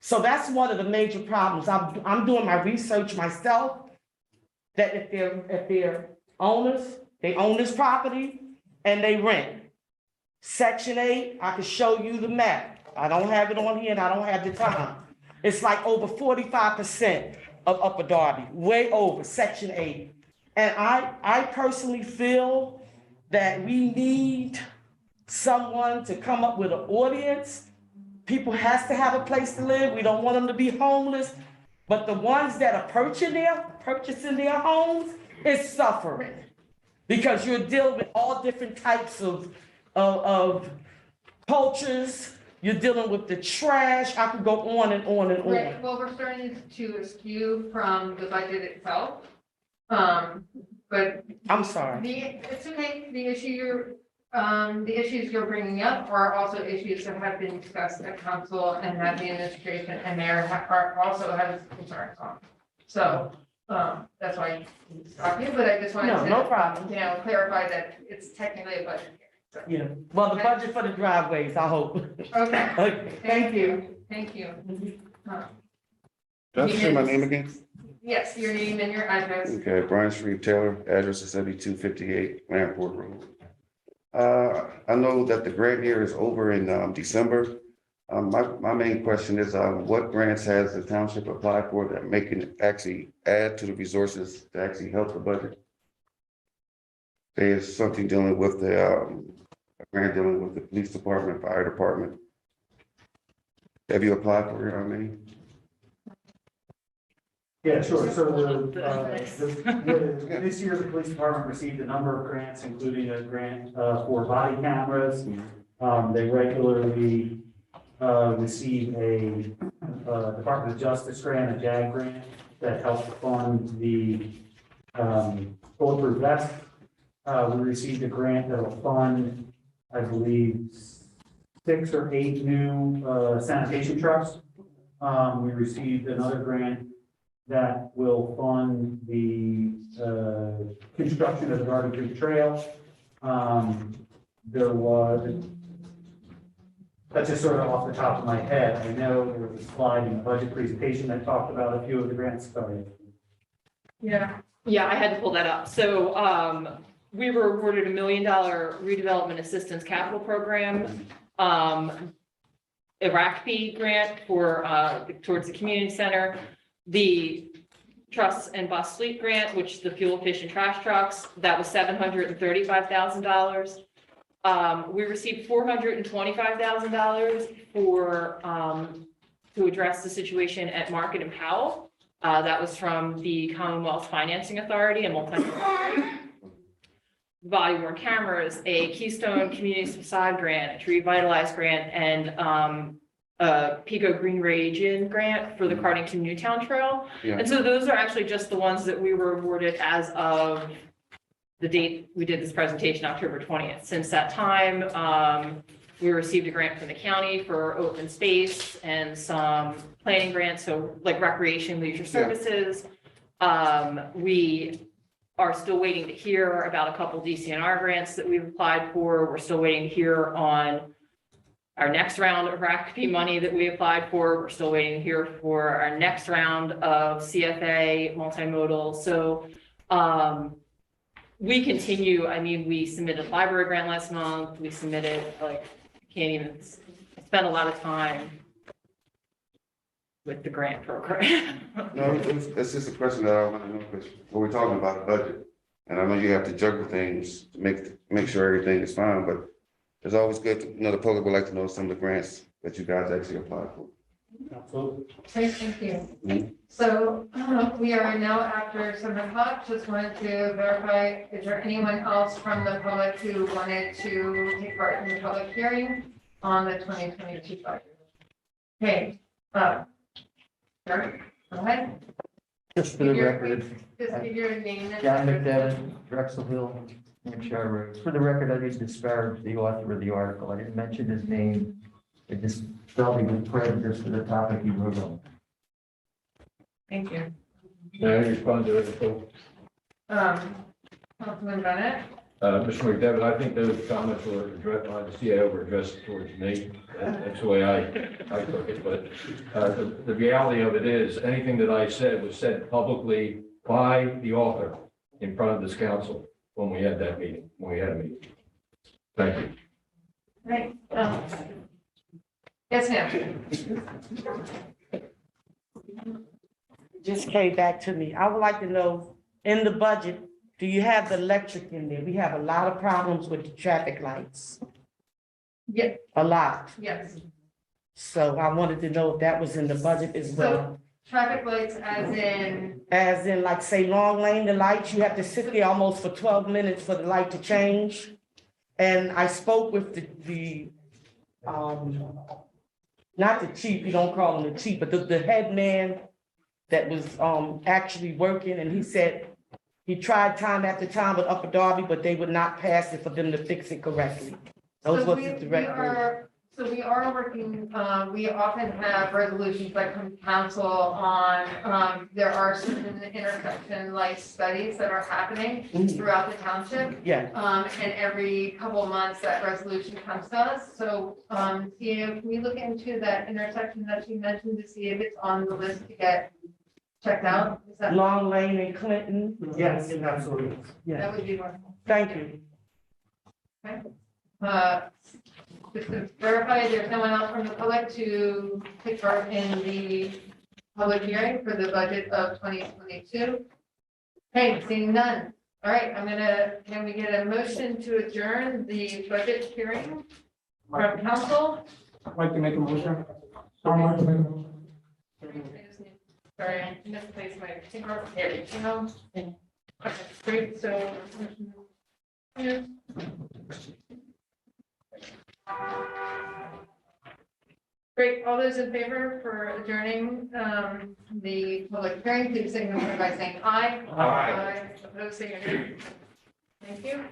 So that's one of the major problems. I'm doing my research myself, that if they're owners, they own this property and they rent. Section 8, I can show you the map. I don't have it on here and I don't have the time. It's like over 45% of Upper Darby, way over Section 8. And I personally feel that we need someone to come up with an audience. People has to have a place to live. We don't want them to be homeless. But the ones that are purchasing their homes is suffering, because you're dealing with all different types of cultures. You're dealing with the trash. I could go on and on and on. Right, well, we're starting to skew from the budget itself. But I'm sorry. it's okay, the issues you're bringing up are also issues that have been discussed at council, and that the administration and mayor also has concerns on. So, that's why I'm talking, but I just wanted to. No problem. Clarify that it's technically a budget here. So. Yeah, well, the budget for the driveways, I hope. Okay. Okay, thank you. Thank you. Do I have to say my name again? Yes, your name and your address. Okay, Brian Street Taylor, address is 7258 Lamport Road. I know that the grant year is over in December. My main question is, what grants has the township applied for that may can actually add to the resources to actually help the budget? There's something dealing with a grant dealing with the police department, fire department. Have you applied for it, how many? Yeah, sure. So this year, the police department received a number of grants, including a grant for body cameras. They regularly receive a Department of Justice grant, a JAG grant, that helps fund the bulletproof vest. We received a grant that will fund, I believe, 6 or 8 new sanitation trucks. We received another grant that will fund the construction of the Darby Creek Trail. There was, that's just sort of off the top of my head. I know there was a slide in the budget presentation that talked about a few of the grants. Sorry. Yeah, I had to pull that up. So we were awarded $1 million redevelopment assistance capital program, Iraqpi grant for towards the community center, the truss and bus fleet grant, which is the fuel efficient trash trucks, that was $735,000. We received $425,000 for to address the situation at Market and Powell. That was from the Commonwealth Financing Authority and body worn cameras, a Keystone Community Facade grant, a Tree Vitalize grant, and a Pico Green Region grant for the Cardington Newtown Trail. Yeah. And so those are actually just the ones that we were awarded as of the date we did this presentation, October 20th. Since that time, we received a grant from the county for open space and some planning grants, so like recreation, leisure services. We are still waiting to hear about a couple DCNR grants that we've applied for. We're still waiting to hear on our next round of RACP money that we applied for. We're still waiting to hear for our next round of CFA multimodal. So we continue, I mean, we submitted a library grant last month. We submitted, like, can't even spend a lot of time with the grant program. No, it's just a question that I want to know, because we're talking about the budget. And I know you have to juggle things to make sure everything is fine, but it's always good to, the public would like to know some of the grants that you guys actually applied for. Absolutely. Great, thank you. Mhm. So we are now after 7 o'clock. Just wanted to verify, is there anyone else from the public who wanted to take part in the public hearing on the 2022 budget? Okay, Darby, go ahead. Just for the record, Just give your name and John address. McDevitt, Drexelville, Hampshire Road. For the record, I didn't disparage the author of the article. I didn't mention his name. I just felt he was prejudice for the topic he wrote on. Thank you. May I respond to it? Councilman Bennett? Mr. McDevitt, I think those comments were addressed, the CIO were addressed towards me. That's the way I took it, but the reality of it is, anything that I said was said publicly by the author in front of this council when we had that meeting, Thank you. Right. Yes, ma'am. Just came back to me. I would like to know, in the budget, do you have the electric in there? We have a lot of problems with the traffic lights. Yeah. A lot. Yes. So I wanted to know if that was in the budget as well. Traffic lights As in, like, say, long lane, the lights, you have to sit there almost for 12 minutes for the light to change. And I spoke with the not the chief, you don't call him the chief, but the head man that was actually working, and he said he tried time after time with Upper Darby, but they would not pass it for them to fix it correctly. Those So was the direct words. we are working, we often have resolutions that come to council on, there are certain intersection light studies that are happening throughout the township. Yeah, And every couple of months, that resolution comes to us. So, see if we look into that intersection that you mentioned to see if it's on the list to get checked out. Is that, Long Lane and Clinton. Yes, absolutely. Yeah, that would be wonderful. thank you. Okay. Just to verify, there's no one else from the public to take part in the public hearing for the budget of 2022. Okay, seeing none. All right, can we get a motion to adjourn the budget hearing from council? I'd like to make a motion. Sorry, I misplaced my finger. There we go. Okay, great, so. Yeah. Great, all those in favor for adjourning the public hearing, please signify by saying aye. Aye. Opposed, say no. Thank you.